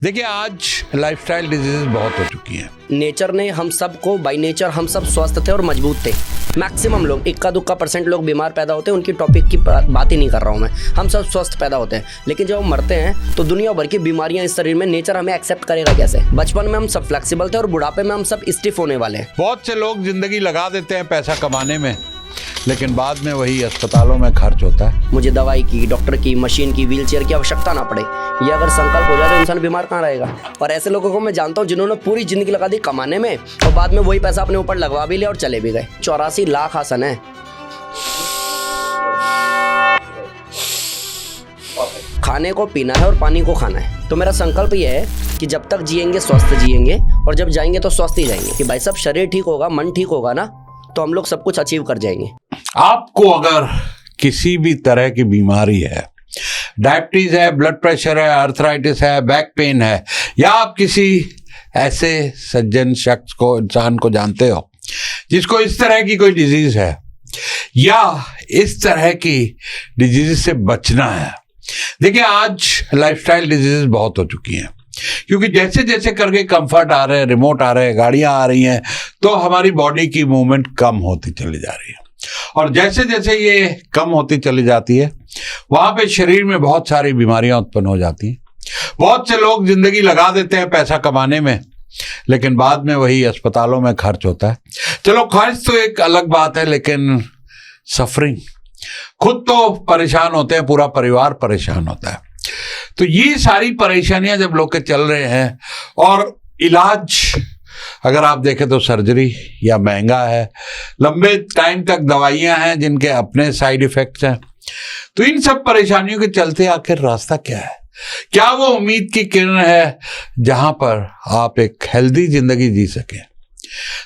देखिए, आज lifestyle diseases बहुत हो चुकी हैं। नेचर ने हम सबको बाय नेचर हम सब स्वस्थ थे और मजबूत थे। मैक्सिमम लोग, इक्का दुक्का % लोग बीमार पैदा होते हैं, उनकी टॉपिक की बात ही नहीं कर रहा हूँ मैं। हम सब स्वस्थ पैदा होते हैं, लेकिन जब हम मरते हैं तो दुनिया भर की बीमारियां इस शरीर में, नेचर हमें एक्सेप्ट करेगा कैसे? बचपन में हम सब फ्लेक्सिबल थे और बुढ़ापे में हम सब स्टिफ होने वाले हैं। बहुत से लोग जिंदगी लगा देते हैं पैसा कमाने में, लेकिन बाद में वही अस्पतालों में खर्च होता है। मुझे दवाई की, डॉक्टर की, मशीन की, व्हीलचेयर की आवश्यकता ना पड़े, ये अगर संकल्प हो जाए तो इंसान बीमार कहाँ रहेगा। और ऐसे लोगों को मैं जानता हूँ जिन्होंने पूरी जिंदगी लगा दी कमाने में और बाद में वही पैसा अपने ऊपर लगवा भी लिया और चले भी गए। 84 लाख आसन है। खाने को पीना है और पानी को खाना है। तो मेरा संकल्प ये है कि जब तक जिएंगे स्वस्थ जिएंगे और जब जाएंगे तो स्वस्थ ही जाएंगे। कि भाई साहब, शरीर ठीक होगा, मन ठीक होगा ना, तो हम लोग सब कुछ अचीव कर जाएंगे। आपको अगर किसी भी तरह की बीमारी है, डायबिटीज है, ब्लड प्रेशर है, आर्थराइटिस है, बैक पेन है, या आप किसी ऐसे सज्जन शख्स को, इंसान को जानते हो जिसको इस तरह की कोई डिजीज है या इस तरह की डिजीज से बचना है, देखिए आज लाइफस्टाइल डिजीजेस बहुत हो चुकी हैं। क्योंकि जैसे जैसे करके कंफर्ट आ रहे हैं, रिमोट आ रहे हैं, गाड़ियां आ रही हैं, तो हमारी बॉडी की मूवमेंट कम होती चली जा रही है। और जैसे जैसे ये कम होती चली जाती है, वहां पे शरीर में बहुत सारी बीमारियां उत्पन्न हो जाती हैं। बहुत से लोग जिंदगी लगा देते हैं पैसा कमाने में, लेकिन बाद में वही अस्पतालों में खर्च होता है। चलो, खर्च तो एक अलग बात है, लेकिन सफरिंग, खुद तो परेशान होते हैं, पूरा परिवार परेशान होता है। तो ये सारी परेशानियां जब लोग के चल रहे हैं, और इलाज अगर आप देखें तो सर्जरी या महंगा है, लंबे टाइम तक दवाइयां हैं जिनके अपने साइड इफेक्ट्स हैं, तो इन सब परेशानियों के चलते आखिर रास्ता क्या है? क्या वो उम्मीद की किरण है जहां पर आप एक हेल्दी जिंदगी जी सकें?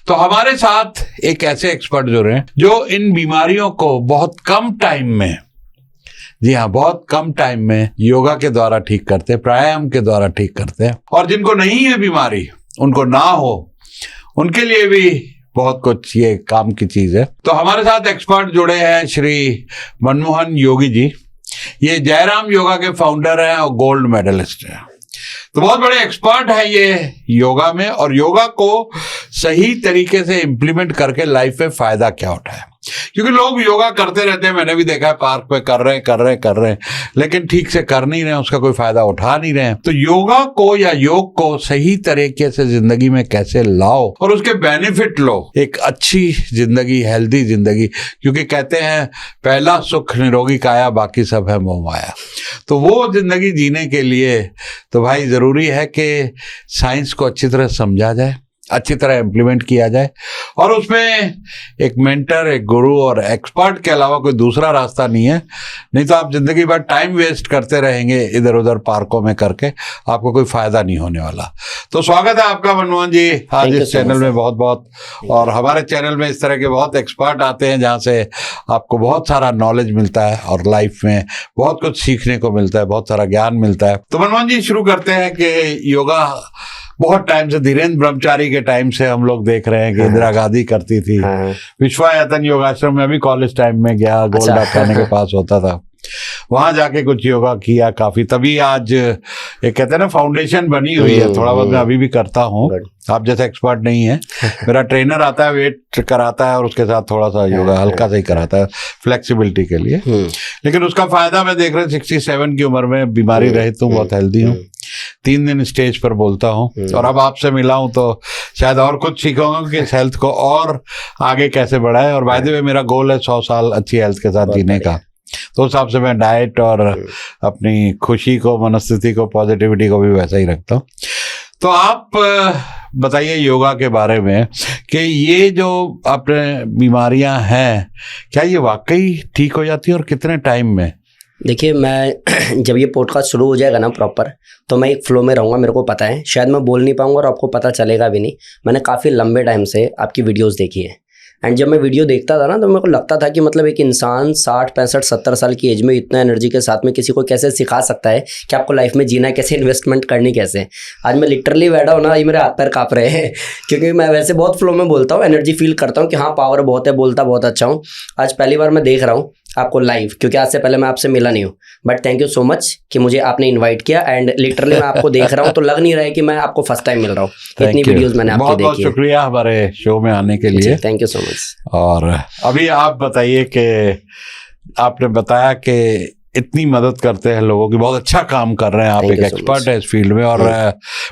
तो हमारे साथ एक ऐसे एक्सपर्ट जुड़े हैं जो इन बीमारियों को बहुत कम टाइम में, जी हाँ, बहुत कम टाइम में योगा के द्वारा ठीक करते हैं, प्राणायाम के द्वारा ठीक करते हैं। और जिनको नहीं है बीमारी, उनको ना हो, उनके लिए भी बहुत कुछ ये काम की चीज है। तो हमारे साथ एक्सपर्ट जुड़े हैं श्री मनमोहन योगी जी। ये जयराम योगा के फाउंडर हैं और गोल्ड मेडलिस्ट हैं। तो बहुत बड़े एक्सपर्ट हैं ये योगा में, और योगा को सही तरीके से इम्प्लीमेंट करके लाइफ में फायदा क्या उठाए। क्योंकि लोग योगा करते रहते हैं, मैंने भी देखा है, पार्क पे कर रहे हैं, लेकिन ठीक से कर नहीं रहे, उसका कोई फायदा उठा नहीं रहे हैं। तो योगा को या योग को सही तरीके से जिंदगी में कैसे लाओ और उसके बेनिफिट लो, एक अच्छी जिंदगी, हेल्दी जिंदगी। क्योंकि कहते हैं पहला सुख निरोगी काया, बाकी सब है मोह माया। तो वो जिंदगी जीने के लिए तो भाई जरूरी है कि साइंस को अच्छी तरह समझा जाए, अच्छी तरह इम्प्लीमेंट किया जाए, और उसमें एक मेंटर, एक गुरु और एक्सपर्ट के अलावा कोई दूसरा रास्ता नहीं है। नहीं तो आप जिंदगी भर टाइम वेस्ट करते रहेंगे इधर उधर पार्कों में करके, आपको कोई फायदा नहीं होने वाला। तो स्वागत है आपका मनमोहन जी आज इस चैनल में, बहुत बहुत। और हमारे चैनल में इस तरह के बहुत एक्सपर्ट आते हैं जहाँ से आपको बहुत सारा नॉलेज मिलता है और लाइफ में बहुत कुछ सीखने को मिलता है, बहुत सारा ज्ञान मिलता है। तो मनमोहन जी, शुरू करते हैं कि योगा बहुत टाइम से, धीरेन्द्र ब्रह्मचारी के टाइम से हम लोग देख रहे हैं कि इंदिरा गांधी करती थी। विश्वायतन योगाश्रम में भी कॉलेज टाइम में गया, गोल्ड डाकाने के पास होता था, वहां जाके कुछ योगा किया काफी, तभी आज ये कहते हैं ना फाउंडेशन बनी हुई है। थोड़ा बहुत मैं अभी भी करता हूँ, आप जैसा एक्सपर्ट नहीं है। मेरा ट्रेनर आता है, वेट कराता है और उसके साथ थोड़ा सा योगा हल्का सा ही कराता है फ्लेक्सिबिलिटी के लिए। लेकिन उसका फायदा मैं देख रहा हूँ, 67 की उम्र में बीमारी रहित हूँ, बहुत हेल्दी हूँ, 3 दिन स्टेज पर बोलता हूँ, और अब आपसे मिला हूँ तो शायद और कुछ सीखूंगा कि इस हेल्थ को और आगे कैसे बढ़ाए। और बाय द वे मेरा गोल है 100 साल अच्छी हेल्थ के साथ जीने का। तो उस हिसाब से मैं डाइट और अपनी खुशी को, मनस्थिति को, पॉजिटिविटी को भी वैसा ही रखता हूँ। तो आप बताइए योगा के बारे में कि ये जो अपने बीमारियां हैं, क्या ये वाकई ठीक हो जाती है और कितने टाइम में? देखिए, मैं जब ये पॉडकास्ट शुरू हो जाएगा ना प्रॉपर, तो मैं एक फ्लो में रहूँगा। मेरे को पता है शायद मैं बोल नहीं पाऊँगा और आपको पता चलेगा भी नहीं। मैंने काफ़ी लंबे टाइम से आपकी वीडियोस देखी है, एंड जब मैं वीडियो देखता था ना, तो मेरे को लगता था कि मतलब एक इंसान 60, 65, 70 साल की एज में इतना एनर्जी के साथ में किसी को कैसे सिखा सकता है कि आपको लाइफ में जीना है, कैसे इन्वेस्टमेंट करनी कैसे। आज मैं लिटरली बैठा हूँ ना, ये मेरे हाथ पैर काँप रहे हैं, क्योंकि मैं वैसे बहुत फ्लो में बोलता हूँ, एनर्जी फील करता हूँ कि हाँ पावर बहुत है, बोलता बहुत अच्छा हूँ। आज पहली बार मैं देख रहा हूँ आपको लाइव, क्योंकि आज से पहले मैं आपसे मिला नहीं हूँ, but thank you so much कि मुझे आपने इनवाइट किया। एंड लिटरली मैं आपको देख रहा हूँ तो लग नहीं रहा है कि मैं आपको फर्स्ट टाइम मिल रहा हूँ, इतनी वीडियोस मैंने आपकी देखी है। बहुत शुक्रिया हमारे शो में आने के लिए, थैंक यू सो मच। और अभी आप बताइए कि आपने बताया कि इतनी मदद करते हैं लोगों की, बहुत अच्छा काम कर रहे हैं आप, एक एक्सपर्ट है इस फील्ड में, और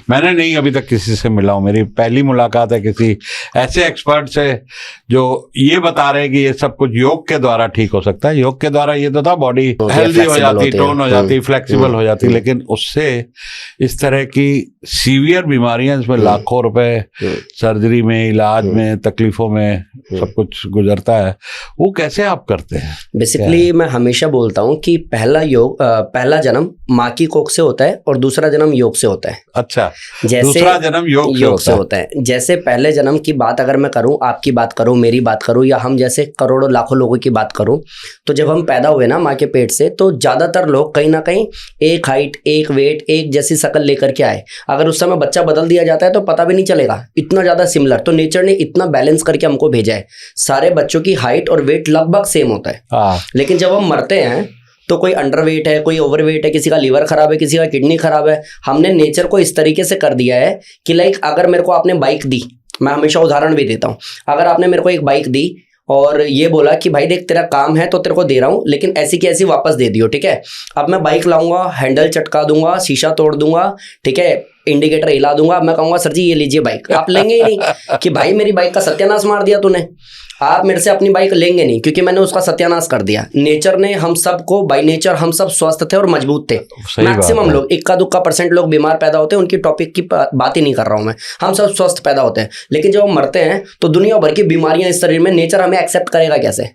मैंने नहीं अभी तक किसी से मिला हूँ, मेरी पहली मुलाकात है किसी ऐसे एक्सपर्ट से जो ये बता रहे हैं कि ये सब कुछ योग के द्वारा ठीक हो सकता है। योग के द्वारा ये तो था बॉडी हेल्दी हो जाती, टोन हो जाती, फ्लेक्सिबल हो जाती, लेकिन उससे इस तरह की सीवियर बीमारियां जिसमें लाखों रुपए सर्जरी में, इलाज में, तकलीफों में सब कुछ गुजरता है, वो कैसे आप करते हैं? बेसिकली मैं हमेशा बोलता हूँ कि पहला जन्म माँ की कोख से होता है और दूसरा जन्म योग से होता है। अच्छा, जैसे दूसरा जन्म योग से होता है। जैसे पहले जन्म की बात अगर मैं करूं, आपकी बात करूं, मेरी बात करूं, या हम जैसे करोड़ों लाखों लोगों की बात करूं, तो जब हम पैदा हुए ना माँ के पेट से, तो ज्यादातर लोग कहीं ना कहीं एक हाइट, एक वेट, एक जैसी शक्ल लेकर के आए। अगर उस समय बच्चा बदल दिया जाता है तो पता भी नहीं चलेगा, इतना ज्यादा सिमिलर। तो नेचर ने इतना बैलेंस करके हमको भेजा है, सारे बच्चों की हाइट और वेट लगभग सेम होता है। लेकिन जब हम मरते हैं तो कोई अंडरवेट है, कोई ओवरवेट है, किसी का लीवर खराब है, किसी का किडनी खराब है। हमने नेचर को इस तरीके से कर दिया है कि लाइक अगर मेरे को आपने बाइक दी, मैं हमेशा उदाहरण भी देता हूँ, अगर आपने मेरे को एक बाइक दी और ये बोला कि भाई देख तेरा काम है तो तेरे को दे रहा हूँ, लेकिन ऐसी की ऐसी वापस दे दियो, ठीक है। अब मैं बाइक लाऊंगा, हैंडल चटका दूंगा, शीशा तोड़ दूंगा, ठीक है, इंडिकेटर हिला दूंगा। अब मैं कहूंगा सर जी ये लीजिए बाइक, आप लेंगे ही नहीं कि भाई मेरी बाइक का सत्यानाश मार दिया तूने। आप मेरे से अपनी बाइक लेंगे नहीं क्योंकि मैंने उसका सत्यानाश कर दिया। नेचर ने हम सबको, बाय नेचर हम सब स्वस्थ थे और मजबूत थे। मैक्सिमम लोग, इक्का दुक्का % लोग बीमार पैदा होते हैं, उनकी टॉपिक की बात ही नहीं कर रहा हूं मैं, हम सब स्वस्थ पैदा होते हैं। लेकिन जब हम मरते हैं तो दुनिया भर की बीमारियां इस शरीर में, नेचर हमें एक्सेप्ट करेगा कैसे?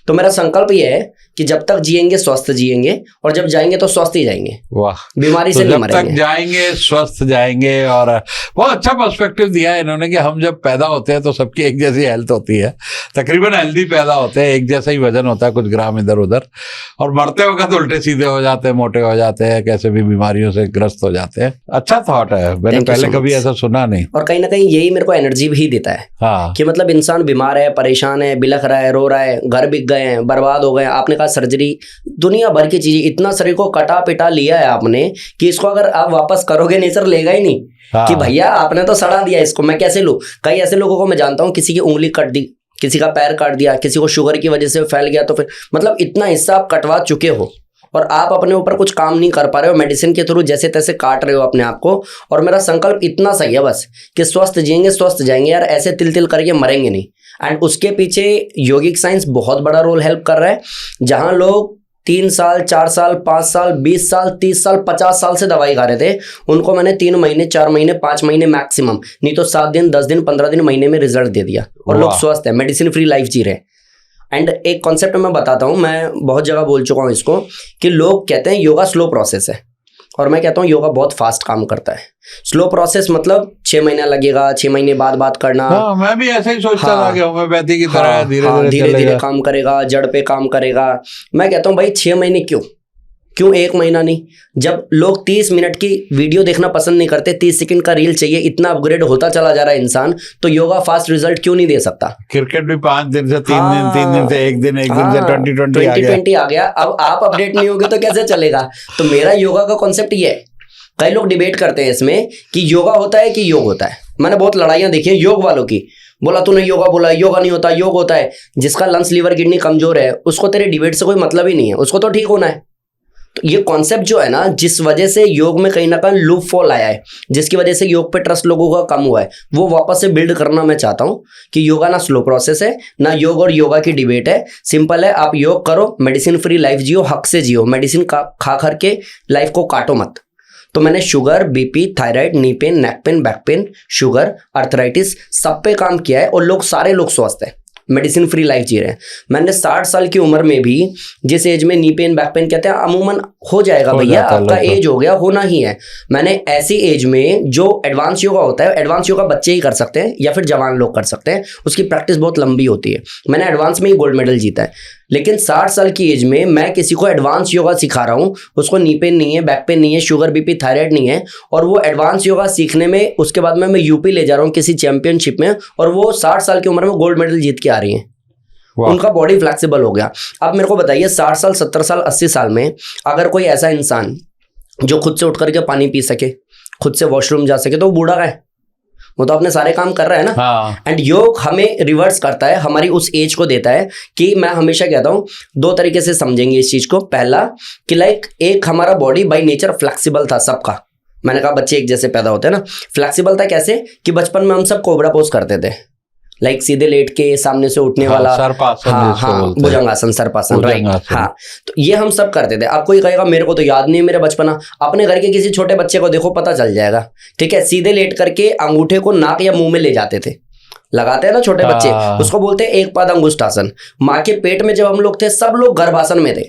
तो मेरा संकल्प ये है कि जब तक जिएंगे स्वस्थ जिएंगे, और जब जाएंगे तो स्वस्थ ही जाएंगे। वाह, बीमारी से नहीं मरेंगे। जब तक जाएंगे स्वस्थ जाएंगे। और बहुत अच्छा पर्सपेक्टिव दिया है इन्होंने कि हम जब पैदा होते हैं तो सबकी एक जैसी हेल्थ होती है, तकरीबन हेल्दी पैदा होते हैं, एक जैसा ही वजन होता है, कुछ ग्राम इधर उधर, और मरते वक्त उल्टे सीधे हो जाते हैं, मोटे हो जाते हैं, कैसे भी बीमारियों से ग्रस्त हो जाते हैं। अच्छा थॉट है, मैंने पहले कभी ऐसा सुना नहीं। और कहीं ना कहीं यही मेरे को एनर्जी भी देता है। हाँ, कि मतलब इंसान बीमार है, परेशान है, बिलख रहा है, रो रहा है, घर बिक गए हैं, बर्बाद हो गए, आपने कहा सर्जरी, दुनिया भर की चीजें, इतना शरीर को कटा पिटा लिया है आपने कि इसको अगर आप वापस करोगे नेचर लेगा ही नहीं। हाँ। कि भैया आपने तो सड़ा दिया इसको, मैं कैसे लूं? कई ऐसे लोगों को मैं जानता हूं, किसी की उंगली कट दी, किसी का पैर काट दिया, किसी को शुगर की वजह से फैल गया, तो फिर मतलब इतना हिस्सा आप कटवा चुके हो और आप अपने ऊपर कुछ काम नहीं कर पा रहे हो, मेडिसिन के थ्रू जैसे तैसे काट रहे हो अपने आप को। और मेरा संकल्प इतना सही है बस कि स्वस्थ जिएंगे स्वस्थ जाएंगे यार, ऐसे तिल तिल करके मरेंगे नहीं। एंड उसके पीछे योगिक साइंस बहुत बड़ा रोल हेल्प कर रहा है। जहां लोग 3 साल 4 साल 5 साल 20 साल 30 साल 50 साल से दवाई खा रहे थे, उनको मैंने 3 महीने 4 महीने 5 महीने मैक्सिमम, नहीं तो 7 दिन 10 दिन 15 दिन महीने में रिजल्ट दे दिया, और लोग स्वस्थ है, मेडिसिन फ्री लाइफ जी रहे हैं। एंड एक कॉन्सेप्ट मैं बताता हूँ, मैं बहुत जगह बोल चुका हूँ इसको, कि लोग कहते हैं योगा स्लो प्रोसेस है, और मैं कहता हूँ योगा बहुत फास्ट काम करता है। स्लो प्रोसेस मतलब 6 महीना लगेगा, 6 महीने बाद बात करना। हाँ, मैं भी ऐसे ही सोचता था कि होम्योपैथी की तरह धीरे धीरे काम करेगा, जड़ पे काम करेगा। मैं कहता हूँ भाई 6 महीने क्यों 1 महीना नहीं? जब लोग 30 मिनट की वीडियो देखना पसंद नहीं करते, 30 सेकंड का रील चाहिए, इतना अपग्रेड होता चला जा रहा है इंसान, तो योगा फास्ट रिजल्ट क्यों नहीं दे सकता? क्रिकेट भी 5 दिन से 3 दिन, 3 दिन से 1 दिन, 1 दिन से 2020 आ गया। अब आप अपडेट नहीं होगे तो कैसे चलेगा? तो मेरा योगा का कॉन्सेप्ट ये है। कई लोग डिबेट करते हैं इसमें कि योगा होता है कि योग होता है। मैंने बहुत लड़ाइयां देखी हैं योग वालों की, बोला तूने योगा बोला, योगा नहीं होता, योग होता है। जिसका लंग्स लीवर किडनी कमजोर है उसको तेरे डिबेट से कोई मतलब ही नहीं है, उसको तो ठीक होना है। तो ये कॉन्सेप्ट जो है ना, जिस वजह से योग में कहीं ना कहीं लूप फॉल आया है, जिसकी वजह से योग पे ट्रस्ट लोगों का कम हुआ है, वो वापस से बिल्ड करना मैं चाहता हूँ कि योगा ना स्लो प्रोसेस है, ना योग और योगा की डिबेट है। सिंपल है, आप योग करो, मेडिसिन फ्री लाइफ जियो, हक से जियो, मेडिसिन खा कर के लाइफ को काटो मत। तो मैंने शुगर, बीपी, थायराइड, नी pain, neck pain, back pain, sugar, arthritis, सब पे काम किया है, और सारे लोग स्वस्थ हैं, मेडिसिन फ्री लाइफ जी रहे हैं। मैंने 60 साल की उम्र में भी, जिस एज में नी पेन बैक पेन कहते हैं अमूमन हो जाएगा भैया, आपका एज हो गया, होना ही है। मैंने ऐसी एज में जो एडवांस योगा होता है, एडवांस योगा बच्चे ही कर सकते हैं या फिर जवान लोग कर सकते हैं, उसकी प्रैक्टिस बहुत लंबी होती है। मैंने एडवांस में ही गोल्ड मेडल जीता है। लेकिन 60 साल की एज में मैं किसी को एडवांस योगा सिखा रहा हूँ, उसको नी पेन नहीं है, बैक पेन नहीं है, शुगर बीपी थायराइड नहीं है, और वो एडवांस योगा सीखने में उसके बाद में मैं यूपी ले जा रहा हूँ किसी चैंपियनशिप में, और वो 60 साल की उम्र में गोल्ड मेडल जीत के आ रही है। वाह। उनका बॉडी फ्लेक्सिबल हो गया। अब मेरे को बताइए 60 साल 70 साल 80 साल में अगर कोई ऐसा इंसान जो खुद से उठ करके पानी पी सके, खुद से वॉशरूम जा सके, तो वो बूढ़ा है, वो तो अपने सारे काम कर रहा है ना। हाँ। एंड योग हमें रिवर्स करता है, हमारी उस एज को देता है कि मैं हमेशा कहता हूँ 2 तरीके से समझेंगे इस चीज को। पहला कि लाइक एक हमारा बॉडी बाय नेचर फ्लेक्सिबल था सबका, मैंने कहा बच्चे एक जैसे पैदा होते हैं ना, फ्लेक्सिबल था कैसे कि बचपन में हम सब कोबरा पोज करते थे, लाइक सीधे लेट के सामने से उठने वाला, सर्पासन, हाँ भुजंगासन, सर्पासन, राइट, हाँ। तो ये हम सब करते थे। अब कोई कहेगा मेरे को तो याद नहीं है मेरा बचपना, अपने घर के किसी छोटे बच्चे को देखो पता चल जाएगा, ठीक है। सीधे लेट करके अंगूठे को नाक या मुंह में ले जाते थे, लगाते हैं ना छोटे बच्चे, उसको बोलते हैं एक पाद अंगुष्ठासन। माँ के पेट में जब हम लोग थे सब लोग गर्भासन में थे,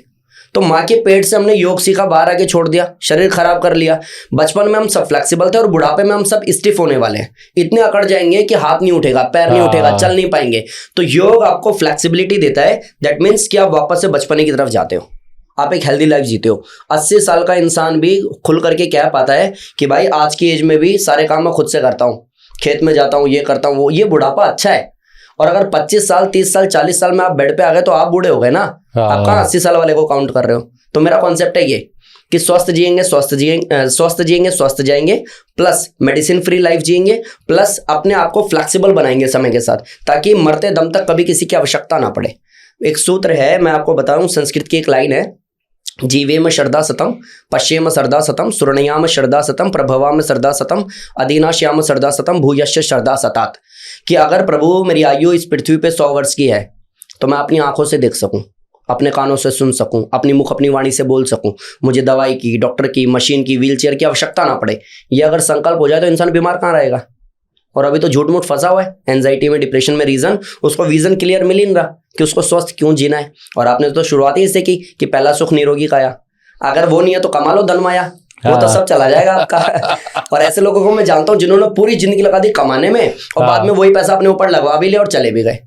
तो माँ के पेट से हमने योग सीखा, बाहर आके छोड़ दिया, शरीर खराब कर लिया। बचपन में हम सब फ्लेक्सिबल थे और बुढ़ापे में हम सब स्टिफ होने वाले हैं, इतने अकड़ जाएंगे कि हाथ नहीं उठेगा, पैर नहीं उठेगा, चल नहीं पाएंगे। तो योग आपको फ्लेक्सिबिलिटी देता है, दैट मीन्स कि आप वापस से बचपने की तरफ जाते हो, आप एक हेल्दी लाइफ जीते हो। 80 साल का इंसान भी खुल करके कह पाता है कि भाई आज की एज में भी सारे काम मैं खुद से करता हूँ, खेत में जाता हूँ, ये करता हूँ, वो, ये बुढ़ापा अच्छा है। और अगर 25 साल 30 साल 40 साल में आप बेड पे आ गए तो आप बूढ़े हो गए ना, आप कहाँ 80 साल वाले को काउंट कर रहे हो। तो मेरा कॉन्सेप्ट है ये कि स्वस्थ जिएंगे, स्वस्थ जाएंगे, प्लस मेडिसिन फ्री लाइफ जिएंगे, प्लस अपने आप को फ्लेक्सिबल बनाएंगे समय के साथ, ताकि मरते दम तक कभी किसी की आवश्यकता ना पड़े। एक सूत्र है, मैं आपको बताऊं, संस्कृत की एक लाइन है, जीवेम श्रद्धा सतम, पश्येम श्रद्धा सतम, सुरणयाम श्रद्धा सतम, प्रभवाम श्रद्धा सतम, अधीनाश्याम श्रद्धा सतम, भूयश्च श्रद्धा सतात। कि अगर प्रभु मेरी आयु इस पृथ्वी पे 100 वर्ष की है तो मैं अपनी आंखों से देख सकूं, अपने कानों से सुन सकूं, अपनी मुख अपनी वाणी से बोल सकूं, मुझे दवाई की, डॉक्टर की, मशीन की, व्हीलचेयर की आवश्यकता ना पड़े। ये अगर संकल्प हो जाए तो इंसान बीमार कहाँ रहेगा। और अभी तो झूठ मूठ फंसा हुआ है एंजाइटी में, डिप्रेशन में, रीजन उसको विजन क्लियर मिल ही नहीं रहा कि उसको स्वस्थ क्यों जीना है। और आपने तो शुरुआत ही इससे की कि पहला सुख निरोगी काया, अगर वो नहीं है तो कमा लो धनमाया, वो तो सब चला जाएगा आपका। और ऐसे लोगों को मैं जानता हूँ जिन्होंने पूरी जिंदगी लगा दी कमाने में और बाद में वही पैसा अपने ऊपर लगवा भी ले और चले भी गए।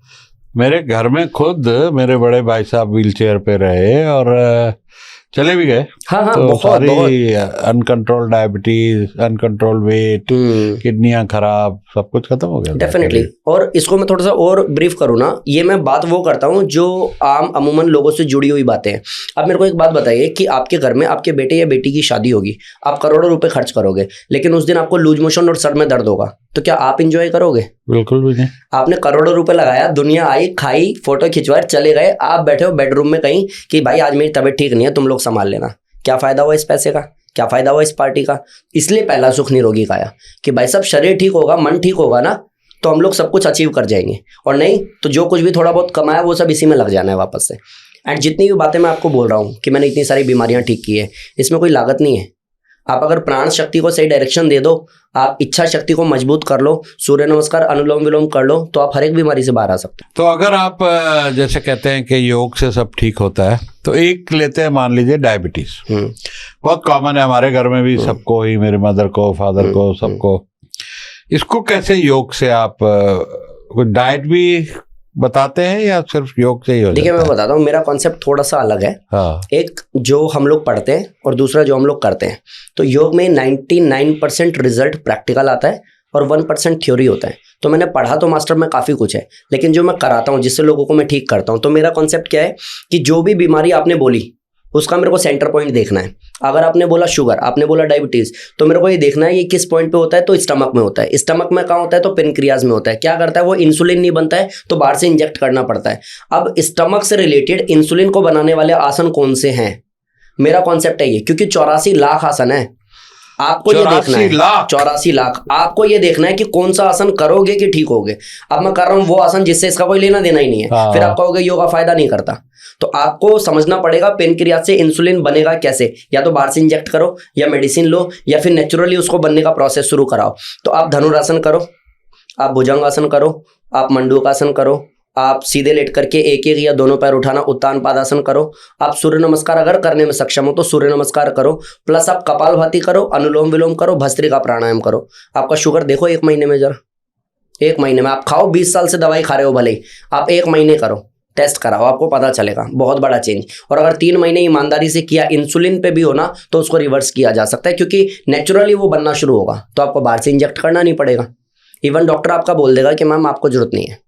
मेरे घर में खुद मेरे बड़े भाई साहब व्हीलचेयर पे रहे और चले भी गए। हाँ, तो बहुत, सारी अनकंट्रोल डायबिटीज, अनकंट्रोल वेट, किडनियां खराब, सब कुछ खत्म हो गया। डेफिनेटली। और इसको मैं थोड़ा सा और ब्रीफ करूँ ना, ये मैं बात वो करता हूँ जो अमूमन लोगों से जुड़ी हुई बातें हैं। अब मेरे को एक बात बताइए कि आपके घर में आपके बेटे या बेटी की शादी होगी, आप करोड़ों रुपए खर्च करोगे, लेकिन उस दिन आपको लूज मोशन और सर में दर्द होगा, तो क्या आप इंजॉय करोगे? बिल्कुल भी नहीं। आपने करोड़ों रुपए लगाया, दुनिया आई, खाई, फोटो खिंचवाए, चले गए, आप बैठे हो बेडरूम में कहीं कि भाई आज मेरी तबीयत ठीक नहीं है, तुम लोग संभाल लेना। क्या फायदा हुआ इस पैसे का, क्या फायदा हुआ इस पार्टी का? इसलिए पहला सुख निरोगी काया कि भाई सब शरीर ठीक होगा, मन ठीक होगा ना, तो हम लोग सब कुछ अचीव कर जाएंगे। और नहीं तो जो कुछ भी थोड़ा बहुत कमाया वो सब इसी में लग जाना है वापस से। एंड जितनी भी बातें मैं आपको बोल रहा हूँ कि मैंने इतनी सारी बीमारियां ठीक की है, इसमें कोई लागत नहीं है। आप अगर प्राण शक्ति को सही डायरेक्शन दे दो, आप इच्छा शक्ति को मजबूत कर लो, सूर्य नमस्कार, अनुलोम विलोम कर लो, तो आप हर एक बीमारी से बाहर आ सकते हो। तो अगर आप जैसे कहते हैं कि योग से सब ठीक होता है, तो एक लेते हैं, मान लीजिए डायबिटीज बहुत कॉमन है हमारे घर में भी, सबको ही, मेरे मदर को, फादर को, सबको। इसको कैसे योग से आप कुछ डाइट भी बताते हैं या सिर्फ योग से ही हो? देखिए मैं बताता हूँ, मेरा कॉन्सेप्ट थोड़ा सा अलग है। हाँ। एक जो हम लोग पढ़ते हैं और दूसरा जो हम लोग करते हैं। तो योग में 99% रिजल्ट प्रैक्टिकल आता है और 1% थ्योरी होता है। तो मैंने पढ़ा तो मास्टर में काफ़ी कुछ है, लेकिन जो मैं कराता हूँ, जिससे लोगों को मैं ठीक करता हूँ, तो मेरा कॉन्सेप्ट क्या है कि जो भी बीमारी आपने बोली उसका मेरे को सेंटर पॉइंट देखना है। अगर आपने बोला शुगर, आपने बोला डायबिटीज, तो मेरे को ये देखना है ये किस पॉइंट पे होता है। तो स्टमक में होता है, स्टमक में कहाँ होता है? तो पेनक्रियाज में होता है। क्या करता है वो? इंसुलिन नहीं बनता है तो बाहर से इंजेक्ट करना पड़ता है। अब स्टमक से रिलेटेड इंसुलिन को बनाने वाले आसन कौन से हैं? मेरा कॉन्सेप्ट है ये, क्योंकि 84 लाख आसन है, आपको ये देखना है 84 लाख। आपको ये देखना है कि कौन सा आसन करोगे कि ठीक होगे। अब मैं कर रहा हूँ वो आसन जिससे इसका कोई लेना देना ही नहीं है, फिर आप कहोगे योगा फायदा नहीं करता। तो आपको समझना पड़ेगा पेनक्रियाज से इंसुलिन बनेगा कैसे, या तो बाहर से इंजेक्ट करो, या मेडिसिन लो, या फिर नेचुरली उसको बनने का प्रोसेस शुरू कराओ। तो आप धनुरासन करो, आप भुजंगासन करो, आप मंडूकासन करो, आप सीधे लेट करके एक एक या दोनों पैर उठाना उत्तान पादासन करो, आप सूर्य नमस्कार अगर करने में सक्षम हो तो सूर्य नमस्कार करो, प्लस आप कपालभाति करो, अनुलोम विलोम करो, भस्त्रिका प्राणायाम करो। आपका शुगर देखो 1 महीने में, जरा 1 महीने में आप खाओ, 20 साल से दवाई खा रहे हो भले ही, आप 1 महीने करो, टेस्ट कराओ, आपको पता चलेगा बहुत बड़ा चेंज। और अगर 3 महीने ईमानदारी से किया, इंसुलिन पे भी हो ना, तो उसको रिवर्स किया जा सकता है, क्योंकि नेचुरली वो बनना शुरू होगा, तो आपको बाहर से इंजेक्ट करना नहीं पड़ेगा। इवन डॉक्टर आपका बोल देगा कि मैम आपको जरूरत नहीं है,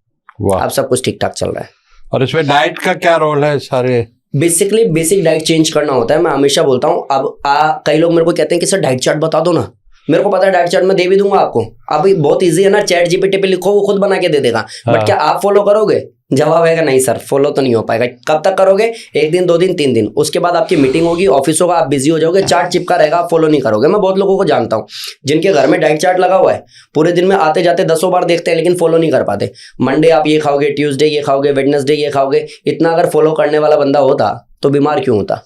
आप सब कुछ ठीक ठाक चल रहा है। और इसमें डाइट का क्या रोल है सारे? बेसिकली बेसिक डाइट चेंज करना होता है। मैं हमेशा बोलता हूँ, अब कई लोग मेरे को कहते हैं कि सर डाइट चार्ट बता दो ना। मेरे को पता है डाइट चार्ट मैं दे भी दूंगा आपको। अब बहुत इजी है ना, चैट जीपीटी पे लिखो वो खुद बना के दे देगा। बट क्या आप फॉलो करोगे? जवाब आएगा नहीं सर, फॉलो तो नहीं हो पाएगा। कब तक करोगे? 1 दिन 2 दिन 3 दिन, उसके बाद आपकी मीटिंग होगी, ऑफिस होगा, आप बिजी हो जाओगे, चार्ट चिपका रहेगा, आप फॉलो नहीं करोगे। मैं बहुत लोगों को जानता हूँ जिनके घर में डाइट चार्ट लगा हुआ है, पूरे दिन में आते जाते 10 बार देखते हैं लेकिन फॉलो नहीं कर पाते। मंडे आप ये खाओगे, ट्यूसडे ये खाओगे, वेडनेसडे ये खाओगे। इतना अगर फॉलो करने वाला बंदा होता तो बीमार क्यों होता?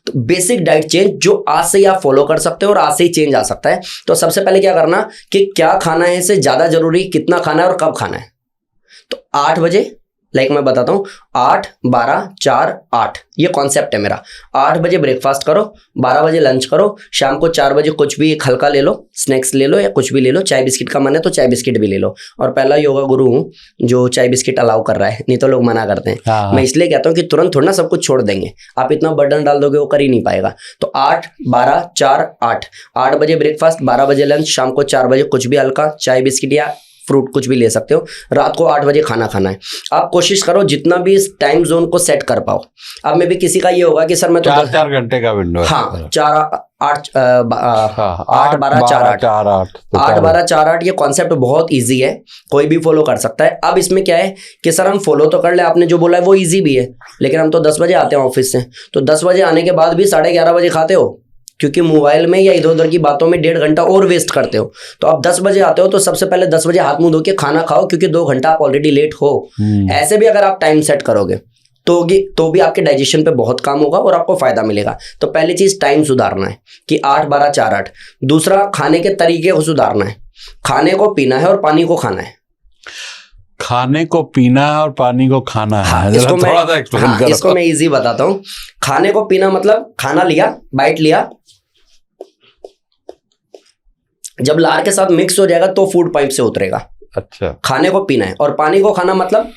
तो बेसिक डाइट चेंज जो आज से ही आप फॉलो कर सकते हो और आज से ही चेंज आ सकता है। तो सबसे पहले क्या करना कि क्या खाना है से ज्यादा जरूरी कितना खाना है और कब खाना है। तो 8 बजे, लाइक मैं बताता हूँ, 8 12 4 8 ये कॉन्सेप्ट है मेरा। 8 बजे ब्रेकफास्ट करो, 12 बजे लंच करो, शाम को 4 बजे कुछ भी एक हल्का ले लो, स्नैक्स ले लो या कुछ भी ले लो। चाय बिस्किट का मन है तो चाय बिस्किट भी ले लो। और पहला योगा गुरु हूँ जो चाय बिस्किट अलाउ कर रहा है, नहीं तो लोग मना करते हैं। हाँ। मैं इसलिए कहता हूँ कि तुरंत थोड़ा ना सब कुछ छोड़ देंगे, आप इतना बर्डन डाल दोगे वो कर ही नहीं पाएगा। तो 8 12 4 8 8 बजे ब्रेकफास्ट, 12 बजे लंच, शाम को 4 बजे कुछ भी हल्का, चाय बिस्किट या फ्रूट कुछ भी ले सकते हो। रात को 8 बजे खाना खाना है। आप कोशिश करो जितना भी इस टाइम जोन को सेट कर पाओ। अब में भी किसी का ये होगा कि सर मैं तो 4 घंटे का विंडो है। हाँ 4 8 8 12 4 8 8 12 4 8 ये कॉन्सेप्ट बहुत इजी है, कोई भी फॉलो कर सकता है। अब इसमें क्या है कि सर हम फॉलो तो कर ले, आपने जो बोला है वो इजी भी है, लेकिन हम तो 10 बजे आते हैं ऑफिस से, तो 10 बजे आने के बाद भी 11:30 बजे खाते हो, क्योंकि मोबाइल में या इधर उधर की बातों में 1.5 घंटा और वेस्ट करते हो। तो आप 10 बजे आते हो तो सबसे पहले 10 बजे हाथ मुंह धो के खाना खाओ, क्योंकि 2 घंटा आप ऑलरेडी लेट हो। ऐसे भी अगर आप टाइम सेट करोगे तो भी आपके डाइजेशन पे बहुत काम होगा और आपको फायदा मिलेगा। तो पहली चीज टाइम सुधारना है कि 8 12 4 8। दूसरा खाने के तरीके को सुधारना है। खाने को पीना है और पानी को खाना है। खाने को पीना है और पानी को खाना है। हाँ, इसको मैं इजी बताता हूँ। खाने को पीना मतलब खाना लिया, बाइट लिया, जब लार के साथ मिक्स हो जाएगा तो फूड पाइप से उतरेगा। अच्छा। खाने को पीना है। और पानी को खाना मतलब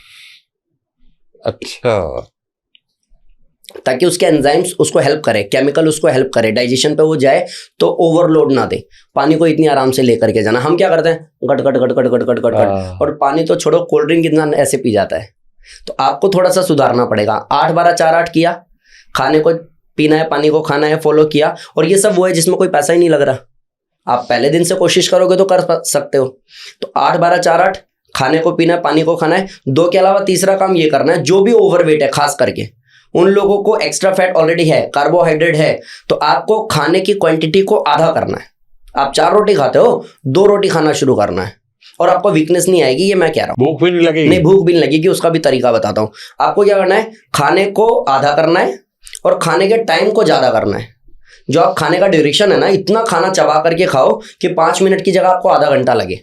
अच्छा, ताकि उसके एंजाइम्स उसको हेल्प करे, केमिकल उसको हेल्प करे, डाइजेशन पे वो जाए तो ओवरलोड ना दे। पानी को इतनी आराम से लेकर के जाना। हम क्या करते हैं, गट गट गट गट गट गट गट गट, और पानी तो छोड़ो, कोल्ड ड्रिंक कितना ऐसे पी जाता है। तो आपको थोड़ा सा सुधारना पड़ेगा। 8 12 4 8 किया, खाने को पीना है, पानी को खाना है, फॉलो किया। और ये सब वो है जिसमें कोई पैसा ही नहीं लग रहा। आप पहले दिन से कोशिश करोगे तो कर सकते हो। तो 8 12 4 8 खाने को पीना है, पानी को खाना है। 2 के अलावा तीसरा काम ये करना है, जो भी ओवरवेट है, खास करके उन लोगों को एक्स्ट्रा फैट ऑलरेडी है, कार्बोहाइड्रेट है, तो आपको खाने की क्वांटिटी को आधा करना है। आप 4 रोटी खाते हो, 2 रोटी खाना शुरू करना है और आपको वीकनेस नहीं आएगी। ये मैं कह रहा हूँ। भूख भी नहीं लगेगी। नहीं, भूख भी नहीं लगेगी, उसका भी तरीका बताता हूँ। आपको क्या करना है, खाने को आधा करना है और खाने के टाइम को ज्यादा करना है। जो आप खाने का ड्यूरेशन है ना, इतना खाना चबा करके खाओ कि 5 मिनट की जगह आपको आधा घंटा लगे।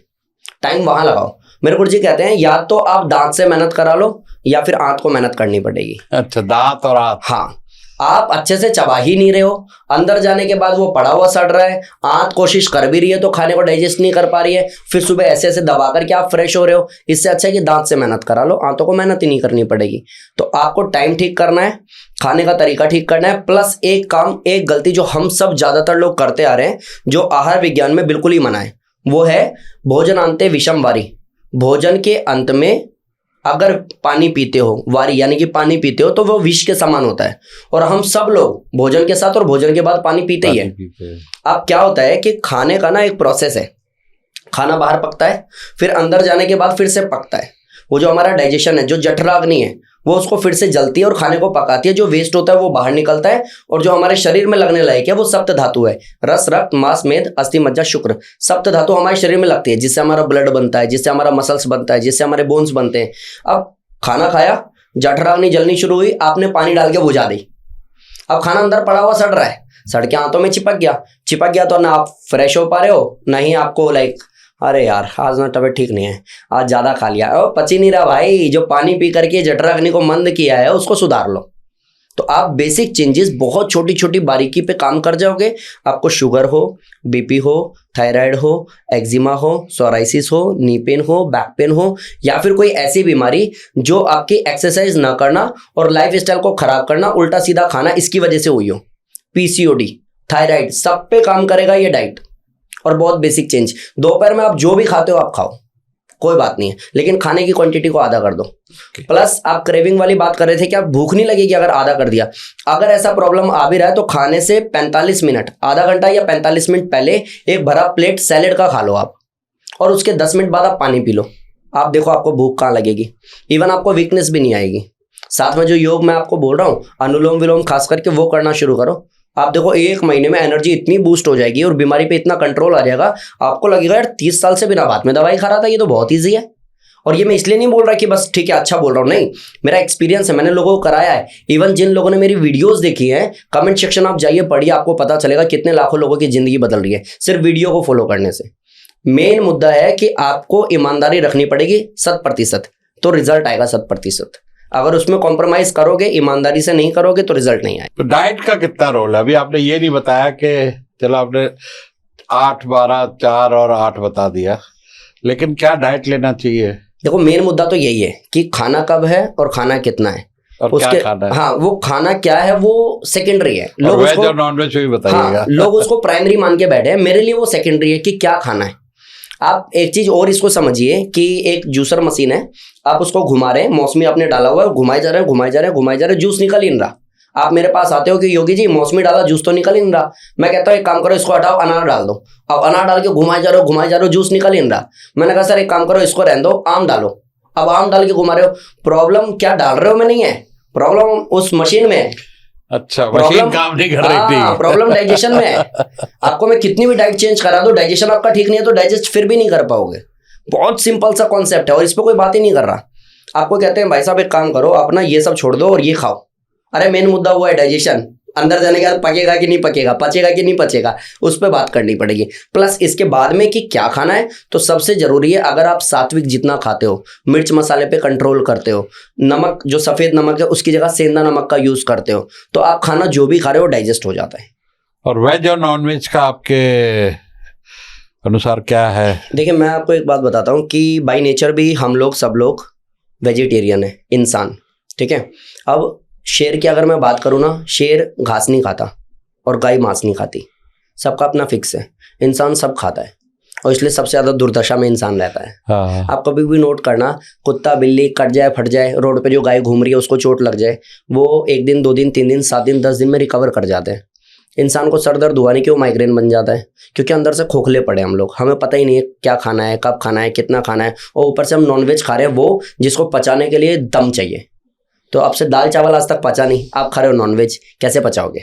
टाइम वहां लगाओ। मेरे गुरुजी कहते हैं या तो आप दांत से मेहनत करा लो या फिर आंत को मेहनत करनी पड़ेगी। अच्छा, दांत और आंत। हाँ, आप अच्छे से चबा ही नहीं रहे हो, अंदर जाने के बाद वो पड़ा हुआ सड़ रहा है। आंत कोशिश कर भी रही है तो खाने को डाइजेस्ट नहीं कर पा रही है, फिर सुबह ऐसे ऐसे दबा करके आप फ्रेश हो रहे हो। इससे अच्छा है कि दांत से मेहनत करा लो, आंतों को मेहनत ही नहीं करनी पड़ेगी। तो आपको टाइम ठीक करना है, खाने का तरीका ठीक करना है, प्लस एक काम, एक गलती जो हम सब ज्यादातर लोग करते आ रहे हैं, जो आहार विज्ञान में बिल्कुल ही मना है, वो है भोजन अंते विषम वारी। भोजन के अंत में अगर पानी पीते हो, वारी यानी कि पानी पीते हो, तो वो विष के समान होता है। और हम सब लोग भोजन के साथ और भोजन के बाद पानी पीते ही है। अब क्या होता है कि खाने का ना एक प्रोसेस है, खाना बाहर पकता है, फिर अंदर जाने के बाद फिर से पकता है। वो जो हमारा डाइजेशन है, जो जठराग्नि है, वो उसको फिर से जलती है और खाने को पकाती है। जो वेस्ट होता है वो बाहर निकलता है और जो हमारे शरीर में लगने लायक है वो सप्त धातु है। रस, रक्त, मांस, मेद, अस्थि, मज्जा, शुक्र, सप्त धातु हमारे शरीर में लगती है, जिससे हमारा ब्लड बनता है, जिससे हमारा मसल्स बनता है, जिससे हमारे बोन्स बनते हैं। अब खाना खाया, जठराग्नि जलनी शुरू हुई, आपने पानी डाल के बुझा दी। अब खाना अंदर पड़ा हुआ सड़ रहा है, सड़ के आंतों में चिपक गया तो ना आप फ्रेश हो पा रहे हो, ना ही आपको लाइक अरे यार आज ना तबीयत ठीक नहीं है, आज ज्यादा खा लिया, पच ही नहीं रहा। भाई जो पानी पी करके जठराग्नि को मंद किया है उसको सुधार लो। तो आप बेसिक चेंजेस बहुत छोटी छोटी बारीकी पे काम कर जाओगे। आपको शुगर हो, बीपी हो, थायराइड हो, एक्जिमा हो, सोराइसिस हो, नी पेन हो, बैक पेन हो, या फिर कोई ऐसी बीमारी जो आपकी एक्सरसाइज ना करना और लाइफ स्टाइल को खराब करना, उल्टा सीधा खाना, इसकी वजह से हुई हो, पीसीओडी, थायराइड, सब पे काम करेगा ये डाइट। और बहुत बेसिक चेंज, दोपहर में आप जो भी खाते हो आप खाओ, कोई बात नहीं है, लेकिन खाने की क्वांटिटी को आधा कर दो। प्लस आप क्रेविंग वाली बात कर रहे थे कि आप भूख नहीं लगेगी अगर आधा कर दिया। अगर ऐसा प्रॉब्लम आ भी रहा है तो खाने से 45 मिनट, आधा घंटा या 45 मिनट पहले एक भरा प्लेट सैलेड का खा लो आप, और उसके 10 मिनट बाद आप पानी पी लो। आप देखो आपको भूख कहाँ लगेगी, इवन आपको वीकनेस भी नहीं आएगी। साथ में जो योग मैं आपको बोल रहा हूँ, अनुलोम विलोम खास करके वो करना शुरू करो। आप देखो 1 महीने में एनर्जी इतनी बूस्ट हो जाएगी और बीमारी पे इतना कंट्रोल आ जाएगा, आपको लगेगा यार 30 साल से बिना बात में दवाई खा रहा था, ये तो बहुत ईजी है। और ये मैं इसलिए नहीं बोल रहा कि बस ठीक है अच्छा बोल रहा हूँ, नहीं, मेरा एक्सपीरियंस है, मैंने लोगों को कराया है। इवन जिन लोगों ने मेरी वीडियोस देखी हैं, कमेंट सेक्शन आप जाइए पढ़िए, आपको पता चलेगा कितने लाखों लोगों की जिंदगी बदल रही है सिर्फ वीडियो को फॉलो करने से। मेन मुद्दा है कि आपको ईमानदारी रखनी पड़ेगी 100%, तो रिजल्ट आएगा 100%। अगर उसमें कॉम्प्रोमाइज करोगे, ईमानदारी से नहीं करोगे तो रिजल्ट नहीं आएगा। तो डाइट का कितना रोल है? अभी आपने ये नहीं बताया कि चलो आपने 8, 12, 4 और 8 बता दिया, लेकिन क्या डाइट लेना चाहिए? देखो मेन मुद्दा तो यही है कि खाना कब है और खाना कितना है, और उसके क्या खाना है? हाँ, वो खाना क्या है वो सेकेंडरी है। और वेज और नॉन वेज भी बताइएगा। हाँ, लोग उसको प्राइमरी मान के बैठे हैं, मेरे लिए वो सेकेंडरी है कि क्या खाना है। आप एक चीज और इसको समझिए कि एक जूसर मशीन है, आप उसको घुमा रहे हैं, मौसमी आपने डाला हुआ है, घुमाए जा रहे हैं, घुमाए जा रहे हैं, घुमाए जा रहे हैं, जूस निकल ही नहीं रहा। आप मेरे पास आते हो कि योगी जी मौसमी डाला, जूस तो निकल ही नहीं रहा। मैं कहता हूँ एक काम करो, इसको हटाओ, अनार डाल दो। अब अनार डाल के घुमाए जा रहे हो, घुमाए जा रहे हो, जूस निकल ही नहीं रहा। मैंने कहा सर एक काम करो, इसको रहने दो, आम डालो। अब आम डाल के घुमा रहे हो, प्रॉब्लम क्या डाल रहे हो में नहीं है, प्रॉब्लम उस मशीन में है। अच्छा, मशीन काम नहीं कर रही थी। प्रॉब्लम डाइजेशन में है। आपको मैं कितनी भी डाइट चेंज करा दूं, डाइजेशन आपका ठीक नहीं है तो डाइजेस्ट फिर भी नहीं कर पाओगे। बहुत सिंपल सा कॉन्सेप्ट है और इस पर कोई बात ही नहीं कर रहा। आपको कहते हैं भाई साहब एक काम करो, अपना ये सब छोड़ दो और ये खाओ। अरे मेन मुद्दा वो है डाइजेशन, अंदर जाने के बाद पकेगा कि नहीं पकेगा, पचेगा कि नहीं पचेगा, उस पर बात करनी पड़ेगी। प्लस इसके बाद में कि क्या खाना है, तो सबसे जरूरी है अगर आप सात्विक जितना खाते हो, मिर्च मसाले पे कंट्रोल करते हो, नमक जो सफेद नमक है उसकी जगह सेंधा नमक का यूज करते हो, तो आप खाना जो भी खा रहे हो डाइजेस्ट हो जाता है। और वेज और नॉन वेज का आपके अनुसार क्या है? देखिए मैं आपको एक बात बताता हूँ कि बाय नेचर भी हम लोग सब लोग वेजिटेरियन है, इंसान, ठीक है। अब शेर की अगर मैं बात करूँ ना, शेर घास नहीं खाता और गाय मांस नहीं खाती, सबका अपना फिक्स है। इंसान सब खाता है और इसलिए सबसे ज़्यादा दुर्दशा में इंसान रहता है। हाँ। आप कभी भी नोट करना, कुत्ता बिल्ली कट जाए, फट जाए, रोड पे जो गाय घूम रही है उसको चोट लग जाए, वो 1 दिन 2 दिन 3 दिन 7 दिन 10 दिन में रिकवर कर जाते हैं। इंसान को सर दर्द हुआ नहीं क्यों माइग्रेन बन जाता है? क्योंकि अंदर से खोखले पड़े हम लोग, हमें पता ही नहीं है क्या खाना है, कब खाना है, कितना खाना है, और ऊपर से हम नॉनवेज खा रहे हैं वो जिसको पचाने के लिए दम चाहिए। तो आपसे दाल चावल आज तक पचा नहीं, आप खा रहे हो नॉनवेज, कैसे पचाओगे?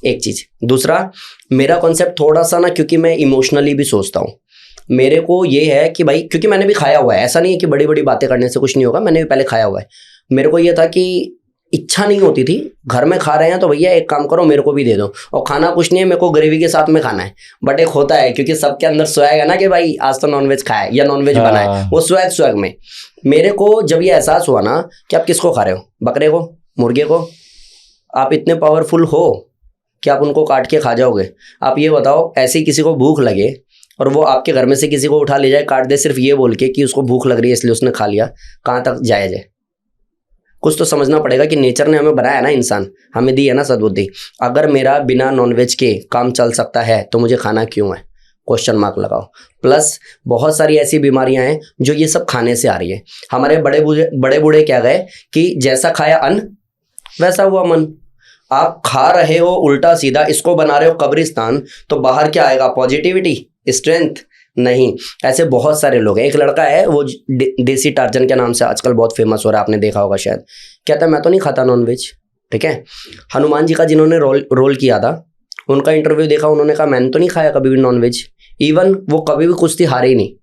एक चीज़। दूसरा, मेरा कॉन्सेप्ट थोड़ा सा ना, क्योंकि मैं इमोशनली भी सोचता हूँ, मेरे को ये है कि भाई, क्योंकि मैंने भी खाया हुआ है, ऐसा नहीं है कि बड़ी बड़ी बातें करने से कुछ नहीं होगा, मैंने भी पहले खाया हुआ है। मेरे को ये था कि इच्छा नहीं होती थी, घर में खा रहे हैं तो भैया एक काम करो मेरे को भी दे दो, और खाना कुछ नहीं है, मेरे को ग्रेवी के साथ में खाना है। बट एक होता है, क्योंकि सबके अंदर स्वैग है ना कि भाई आज तो नॉनवेज खाया है या नॉनवेज बना है, वो स्वैग में। मेरे को जब ये एहसास हुआ ना कि आप किसको खा रहे हो, बकरे को, मुर्गे को, आप इतने पावरफुल हो कि आप उनको काट के खा जाओगे। आप ये बताओ, ऐसे ही किसी को भूख लगे और वो आपके घर में से किसी को उठा ले जाए, काट दे, सिर्फ ये बोल के कि उसको भूख लग रही है इसलिए उसने खा लिया, कहाँ तक जायज़ है? कुछ तो समझना पड़ेगा कि नेचर ने हमें बनाया ना, इंसान हमें दी है ना सद्बुद्धि। अगर मेरा बिना नॉनवेज के काम चल सकता है तो मुझे खाना क्यों है? क्वेश्चन मार्क लगाओ। प्लस बहुत सारी ऐसी बीमारियां हैं जो ये सब खाने से आ रही है। हमारे बड़े बूढ़े क्या गए कि जैसा खाया अन्न वैसा हुआ मन। आप खा रहे हो उल्टा सीधा, इसको बना रहे हो कब्रिस्तान, तो बाहर क्या आएगा? Positivity, strength? नहीं। ऐसे बहुत सारे लोग हैं। एक लड़का है, वो देसी टार्जन के नाम से आजकल बहुत फेमस हो रहा है, आपने देखा होगा शायद। कहता है मैं तो नहीं खाता नॉनवेज, ठीक है। हनुमान जी का जिन्होंने रोल किया था, उनका इंटरव्यू देखा, उन्होंने कहा मैंने तो नहीं खाया कभी भी नॉनवेज। इवन वो कभी भी कुश्ती हारे ही नहीं।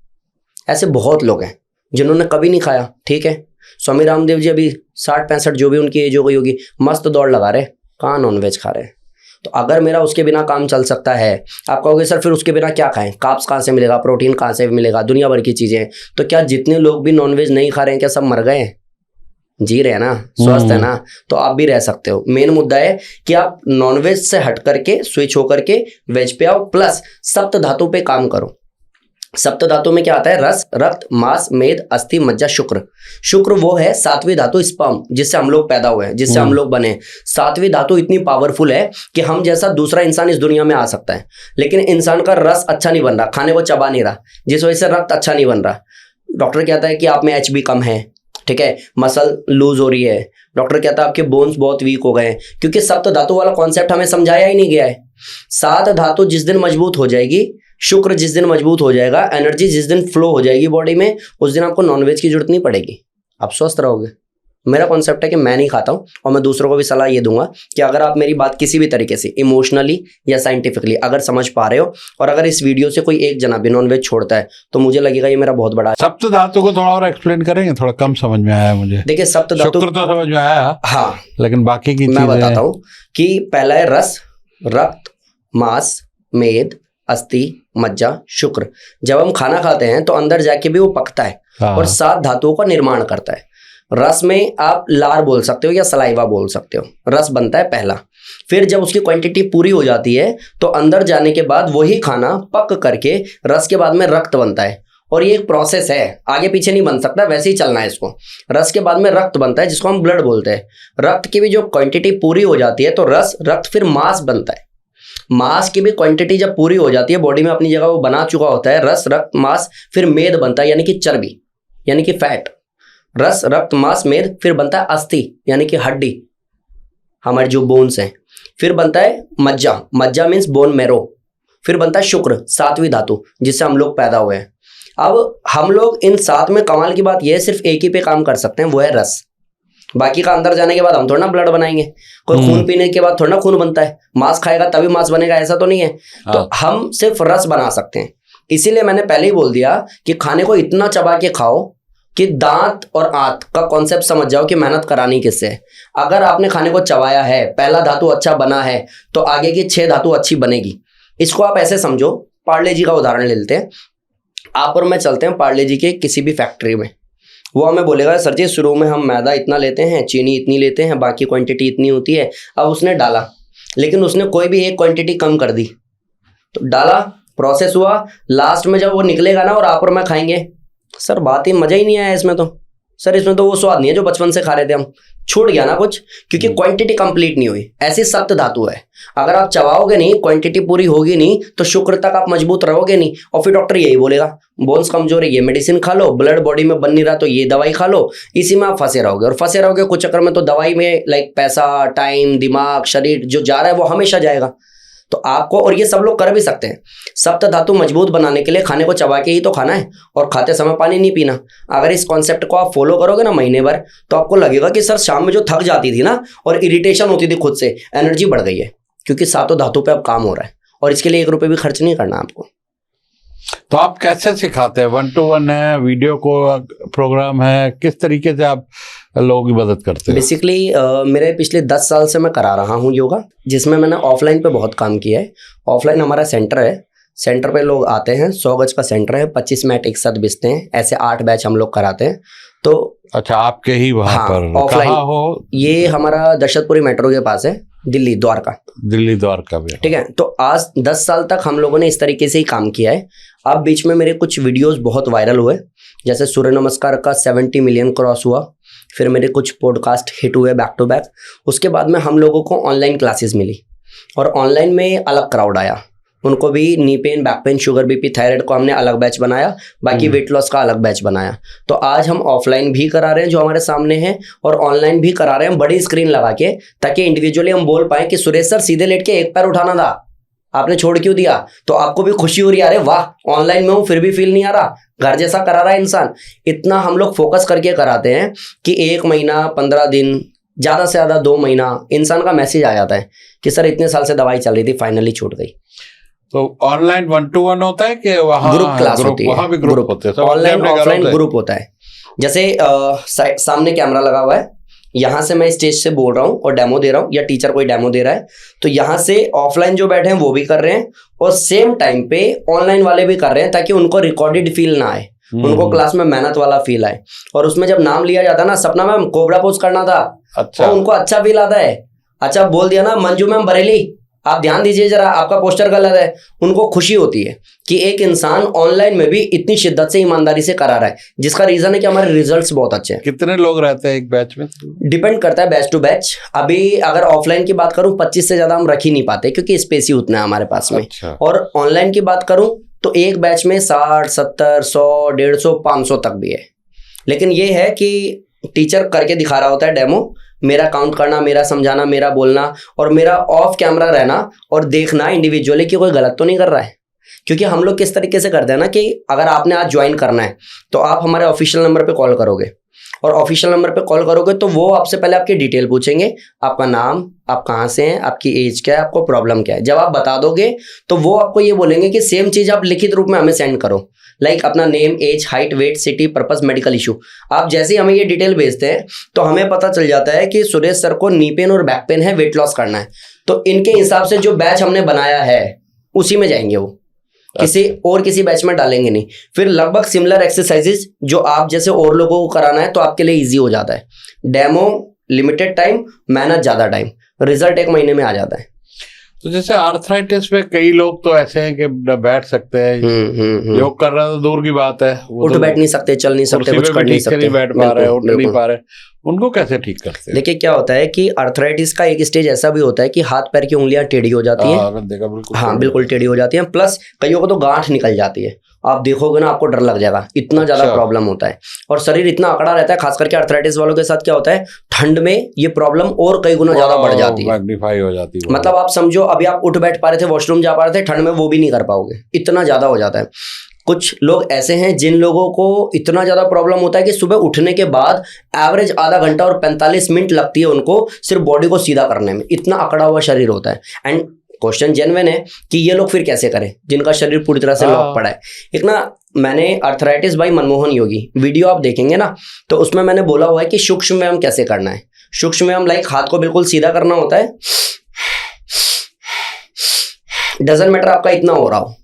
ऐसे बहुत लोग हैं जिन्होंने कभी नहीं खाया, ठीक है। स्वामी रामदेव जी अभी 60-65 जो भी उनकी एज हो गई होगी, मस्त दौड़ लगा रहे, कहाँ नॉनवेज खा रहे हैं। तो अगर मेरा उसके बिना काम चल सकता है, आप कहोगे सर फिर उसके बिना क्या खाएं? कार्ब्स कहाँ से मिलेगा, प्रोटीन कहाँ से मिलेगा, दुनिया भर की चीज़ें। तो क्या जितने लोग भी नॉनवेज नहीं खा रहे हैं क्या सब मर गए हैं? जी रहे हैं ना, स्वस्थ है ना, तो आप भी रह सकते हो। मेन मुद्दा है कि आप नॉनवेज से हट करके स्विच होकर के वेज पे आओ, प्लस सप्त धातु पे काम करो। सप्त धातु में क्या आता है? रस, रक्त, मांस, मेद, अस्थि, मज्जा, शुक्र। शुक्र वो है 7वीं धातु, स्पर्म, जिससे हम लोग पैदा हुए हैं, जिससे हम लोग बने। 7वीं धातु इतनी पावरफुल है कि हम जैसा दूसरा इंसान इस दुनिया में आ सकता है, लेकिन इंसान का रस अच्छा नहीं बन रहा, खाने को चबा नहीं रहा, जिस वजह से रक्त अच्छा नहीं बन रहा। डॉक्टर कहता है कि आप में HB कम है, ठीक है, मसल लूज हो रही है, डॉक्टर कहता है आपके बोन्स बहुत वीक हो गए हैं, क्योंकि सप्त धातु वाला कॉन्सेप्ट हमें समझाया ही नहीं गया है। 7 धातु जिस दिन मजबूत हो जाएगी, शुक्र जिस दिन मजबूत हो जाएगा, एनर्जी जिस दिन फ्लो हो जाएगी बॉडी में, उस दिन आपको नॉनवेज की जरूरत नहीं पड़ेगी, आप स्वस्थ रहोगे। मेरा कॉन्सेप्ट है कि मैं नहीं खाता हूँ, और मैं दूसरों को भी सलाह ये दूंगा कि अगर आप मेरी बात किसी भी तरीके से इमोशनली या साइंटिफिकली अगर समझ पा रहे हो, और अगर इस वीडियो से कोई एक जना भी नॉनवेज छोड़ता है, तो मुझे लगेगा ये मेरा बहुत बड़ा। सप्त धातु को थोड़ा और एक्सप्लेन करेंगे, थोड़ा कम समझ में आया मुझे। देखिए सप्त धातु शुक्र तो समझ में आया, हाँ, लेकिन बाकी की मैं बताता हूँ कि पहला है रस, रक्त, मांस, मेद, अस्थि, मज्जा, शुक्र। जब हम खाना खाते हैं तो अंदर जाके भी वो पकता है और 7 धातुओं का निर्माण करता है। रस में आप लार बोल सकते हो या सलाइवा बोल सकते हो। रस बनता है पहला, फिर जब उसकी क्वांटिटी पूरी हो जाती है तो अंदर जाने के बाद वही खाना पक करके रस के बाद में रक्त बनता है, और ये एक प्रोसेस है, आगे पीछे नहीं बन सकता, वैसे ही चलना है इसको। रस के बाद में रक्त बनता है जिसको हम ब्लड बोलते हैं। रक्त की भी जो क्वांटिटी पूरी हो जाती है तो रस, रक्त, फिर मांस बनता है। मांस की भी क्वांटिटी जब पूरी हो जाती है, बॉडी में अपनी जगह वो बना चुका होता है, रस, रक्त, मांस, फिर मेद बनता है यानी कि चर्बी यानी कि फैट। रस, रक्त, मांस, मेद, फिर बनता है अस्थि यानी कि हड्डी, हमारे जो बोन्स हैं। फिर बनता है मज्जा, मज्जा मीन्स बोन मैरो। फिर बनता है शुक्र, 7वीं धातु जिससे हम लोग पैदा हुए हैं। अब हम लोग इन 7 में कमाल की बात यह है, सिर्फ एक ही पे काम कर सकते हैं, वो है रस। बाकी का अंदर जाने के बाद हम थोड़ा ना ब्लड बनाएंगे, कोई खून पीने के बाद थोड़ा ना खून बनता है, मांस खाएगा तभी मांस बनेगा, ऐसा तो नहीं है। तो हम सिर्फ रस बना सकते हैं। इसीलिए मैंने पहले ही बोल दिया कि खाने को इतना चबा के खाओ कि दांत और आंत का कॉन्सेप्ट समझ जाओ कि मेहनत करानी किससे है। अगर आपने खाने को चबाया है, पहला धातु अच्छा बना है, तो आगे की 6 धातु अच्छी बनेगी। इसको आप ऐसे समझो, पार्ले जी का उदाहरण ले लेते हैं। आप और मैं चलते हैं पार्ले जी के किसी भी फैक्ट्री में, वो हमें बोलेगा सर जी शुरू में हम मैदा इतना लेते हैं, चीनी इतनी लेते हैं, बाकी क्वांटिटी इतनी होती है। अब उसने डाला, लेकिन उसने कोई भी एक क्वांटिटी कम कर दी, तो डाला, प्रोसेस हुआ, लास्ट में जब वो निकलेगा ना और आप और मैं खाएंगे, सर बात ही मजा ही नहीं आया इसमें, तो सर इसमें तो वो स्वाद नहीं है जो बचपन से खा रहे थे हम, छूट गया ना कुछ, क्योंकि क्वांटिटी कंप्लीट नहीं हुई। ऐसी सप्त धातु है, अगर आप चबाओगे नहीं, क्वांटिटी पूरी होगी नहीं, तो शुक्र तक आप मजबूत रहोगे नहीं। और फिर डॉक्टर यही बोलेगा बोन्स कमजोर है, ये मेडिसिन खा लो, ब्लड बॉडी में बन नहीं रहा तो ये दवाई खा लो, इसी में आप फंसे रहोगे। और फंसे रहोगे कुछ चक्कर में तो दवाई में लाइक पैसा, टाइम, दिमाग, शरीर जो जा रहा है वो हमेशा जाएगा। तो आपको, और ये सब लोग कर भी सकते हैं, सप्त धातु मजबूत बनाने के लिए खाने को चबा के ही तो खाना है, और खाते समय पानी नहीं पीना। अगर इस कॉन्सेप्ट को आप फॉलो करोगे ना महीने भर, तो आपको लगेगा कि सर शाम में जो थक जाती थी ना और इरिटेशन होती थी खुद से, एनर्जी बढ़ गई है, क्योंकि 7 धातु पे अब काम हो रहा है, और इसके लिए 1 रुपये भी खर्च नहीं करना आपको। तो आप कैसे सिखाते हैं? 1-to-1 है, वीडियो को प्रोग्राम है, किस तरीके से आप लोगों की मदद करते हैं? बेसिकली मेरे पिछले 10 साल से मैं करा रहा हूँ योगा, जिसमें मैंने ऑफलाइन पे बहुत काम किया है। ऑफलाइन हमारा सेंटर है, सेंटर पे लोग आते हैं, 100 गज का सेंटर है, 25 मैट एक साथ बिछते हैं, ऐसे 8 बैच हम लोग कराते हैं। तो अच्छा, आपके ही वहाँ हाँ, पर ऑफलाइन हो? ये हमारा दशरथपुरी मेट्रो के पास है, दिल्ली द्वारका। दिल्ली द्वारका भी, ठीक है। तो आज 10 साल तक हम लोगों ने इस तरीके से ही काम किया है। अब बीच में मेरे कुछ वीडियोस बहुत वायरल हुए, जैसे सूर्य नमस्कार का 70 मिलियन क्रॉस हुआ, फिर मेरे कुछ पॉडकास्ट हिट हुए बैक टू बैक। उसके बाद में हम लोगों को ऑनलाइन क्लासेस मिली, और ऑनलाइन में अलग क्राउड आया, उनको भी knee pain, back pain, sugar, BP, thyroid को हमने अलग बैच बनाया, बाकी वेट लॉस का अलग बैच बनाया। तो आज हम ऑफलाइन भी करा रहे हैं जो हमारे सामने है, और ऑनलाइन भी करा रहे हैं बड़ी स्क्रीन लगा के, ताकि इंडिविजुअली हम बोल पाए कि सुरेश सर सीधे लेट के एक पैर उठाना था, आपने छोड़ क्यों दिया? तो आपको भी खुशी हो रही है, अरे वाह ऑनलाइन में हूँ फिर भी फील नहीं आ रहा, घर जैसा करा रहा है इंसान। इतना हम लोग फोकस करके कराते हैं कि 1 महीना, 15 दिन, ज़्यादा से ज़्यादा 2 महीना इंसान का मैसेज आ जाता है कि सर इतने साल से दवाई चल रही थी, फाइनली छूट गई। तो ऑनलाइन 1-to-1 होता है कि वहाँ ग्रुप क्लास होती है? वहाँ भी ग्रुप होते हैं, ऑनलाइन ऑफलाइन ग्रुप होता है। जैसे सामने कैमरा लगा हुआ है, यहाँ से मैं स्टेज से बोल रहा हूँ और डेमो दे रहा हूँ, या टीचर कोई डेमो दे रहा है, तो यहाँ से ऑफलाइन जो बैठे हैं वो भी कर रहे हैं, और सेम टाइम पे ऑनलाइन वाले भी कर रहे हैं, ताकि उनको रिकॉर्डेड फील ना आए, उनको क्लास में मेहनत वाला फील आए। और उसमें जब नाम लिया जाता है ना, सपना मैम कोबरा पोज करना था, अच्छा, तो उनको अच्छा फील आता है। अच्छा बोल दिया ना मंजू मैम बरेली, आप ध्यान दीजिए जरा, आपका पोस्टर गलत है, उनको खुशी होती है कि एक इंसान ऑनलाइन में भी इतनी शिद्दत से, ईमानदारी से करा रहा है, जिसका रीजन है कि हमारे रिजल्ट्स बहुत अच्छे हैं। कितने लोग रहते हैं एक बैच में? डिपेंड करता है बैच टू बैच। अभी अगर ऑफलाइन की बात करूं, 25 से ज्यादा हम रख ही नहीं पाते, क्योंकि स्पेस ही उतना है हमारे पास में। अच्छा। और ऑनलाइन की बात करूं तो एक बैच में 60, 70, 100, 150, 500 तक भी है। लेकिन ये है कि टीचर करके दिखा रहा होता है डेमो, मेरा काउंट करना, मेरा समझाना, मेरा बोलना और मेरा ऑफ कैमरा रहना और देखना इंडिविजुअली कि कोई गलत तो नहीं कर रहा है। क्योंकि हम लोग किस तरीके से करते हैं ना कि अगर आपने आज ज्वाइन करना है तो आप हमारे ऑफिशियल नंबर पे कॉल करोगे और ऑफिशियल नंबर पे कॉल करोगे तो वो आपसे पहले आपकी डिटेल पूछेंगे, आपका नाम, आप कहाँ से हैं, आपकी एज क्या है, आपको प्रॉब्लम क्या है। जब आप बता दोगे तो वो आपको ये बोलेंगे कि सेम चीज़ आप लिखित रूप में हमें सेंड करो, लाइक अपना name, age, height, weight, city, purpose, medical issue. आप जैसे ही हमें ये डिटेल भेजते हैं तो हमें पता चल जाता है कि सुरेश सर को नी पेन और बैक पेन है, वेट लॉस करना है, तो इनके हिसाब से जो बैच हमने बनाया है उसी में जाएंगे वो, किसी बैच में डालेंगे नहीं। फिर लगभग सिमिलर एक्सरसाइजेज जो आप जैसे और लोगों को कराना है तो आपके लिए इजी हो जाता है। डेमो लिमिटेड टाइम, मेहनत ज़्यादा टाइम, रिजल्ट 1 महीने में आ जाता है। तो जैसे आर्थराइटिस में कई लोग तो ऐसे हैं कि न बैठ सकते हैं, योग कर रहा है तो दूर की बात है, उठ बैठ नहीं सकते, चल नहीं सकते, कुछ कर नहीं सकते, नहीं बैठ पा रहे, उठ नहीं पा रहे, उनको कैसे ठीक करते हैं? देखिए क्या होता है कि आर्थराइटिस का एक स्टेज ऐसा भी होता है कि हाथ पैर की उंगलियां टेढ़ी हो जाती हैं। हाँ बिल्कुल टेढ़ी हो जाती हैं, प्लस कईयों को तो गांठ निकल जाती है। आप देखोगे ना आपको डर लग जाएगा, इतना ज्यादा प्रॉब्लम होता है और शरीर इतना अकड़ा रहता है। खास करके आर्थराइटिस वालों के साथ क्या होता है, ठंड में ये प्रॉब्लम और कई गुना ज्यादा बढ़ जाती है, मैग्नीफाई हो जाती है। मतलब आप समझो अभी आप उठ बैठ पा रहे थे, वॉशरूम जा पा रहे थे, ठंड में वो भी नहीं कर पाओगे, इतना ज्यादा हो जाता है। कुछ लोग ऐसे हैं जिन लोगों को इतना ज़्यादा प्रॉब्लम होता है कि सुबह उठने के बाद एवरेज आधा घंटा और 45 मिनट लगती है उनको सिर्फ बॉडी को सीधा करने में, इतना अकड़ा हुआ शरीर होता है। एंड क्वेश्चन जेन्युइन है कि ये लोग फिर कैसे करें जिनका शरीर पूरी तरह से लॉक पड़ा है। एक ना मैंने आर्थराइटिस बाय मनमोहन योगी वीडियो आप देखेंगे ना तो उसमें मैंने बोला हुआ है कि सूक्ष्म व्यायाम कैसे करना है। सूक्ष्म व्यायाम लाइक हाथ को बिल्कुल सीधा करना होता है, डजंट मैटर आपका इतना हो रहा हो,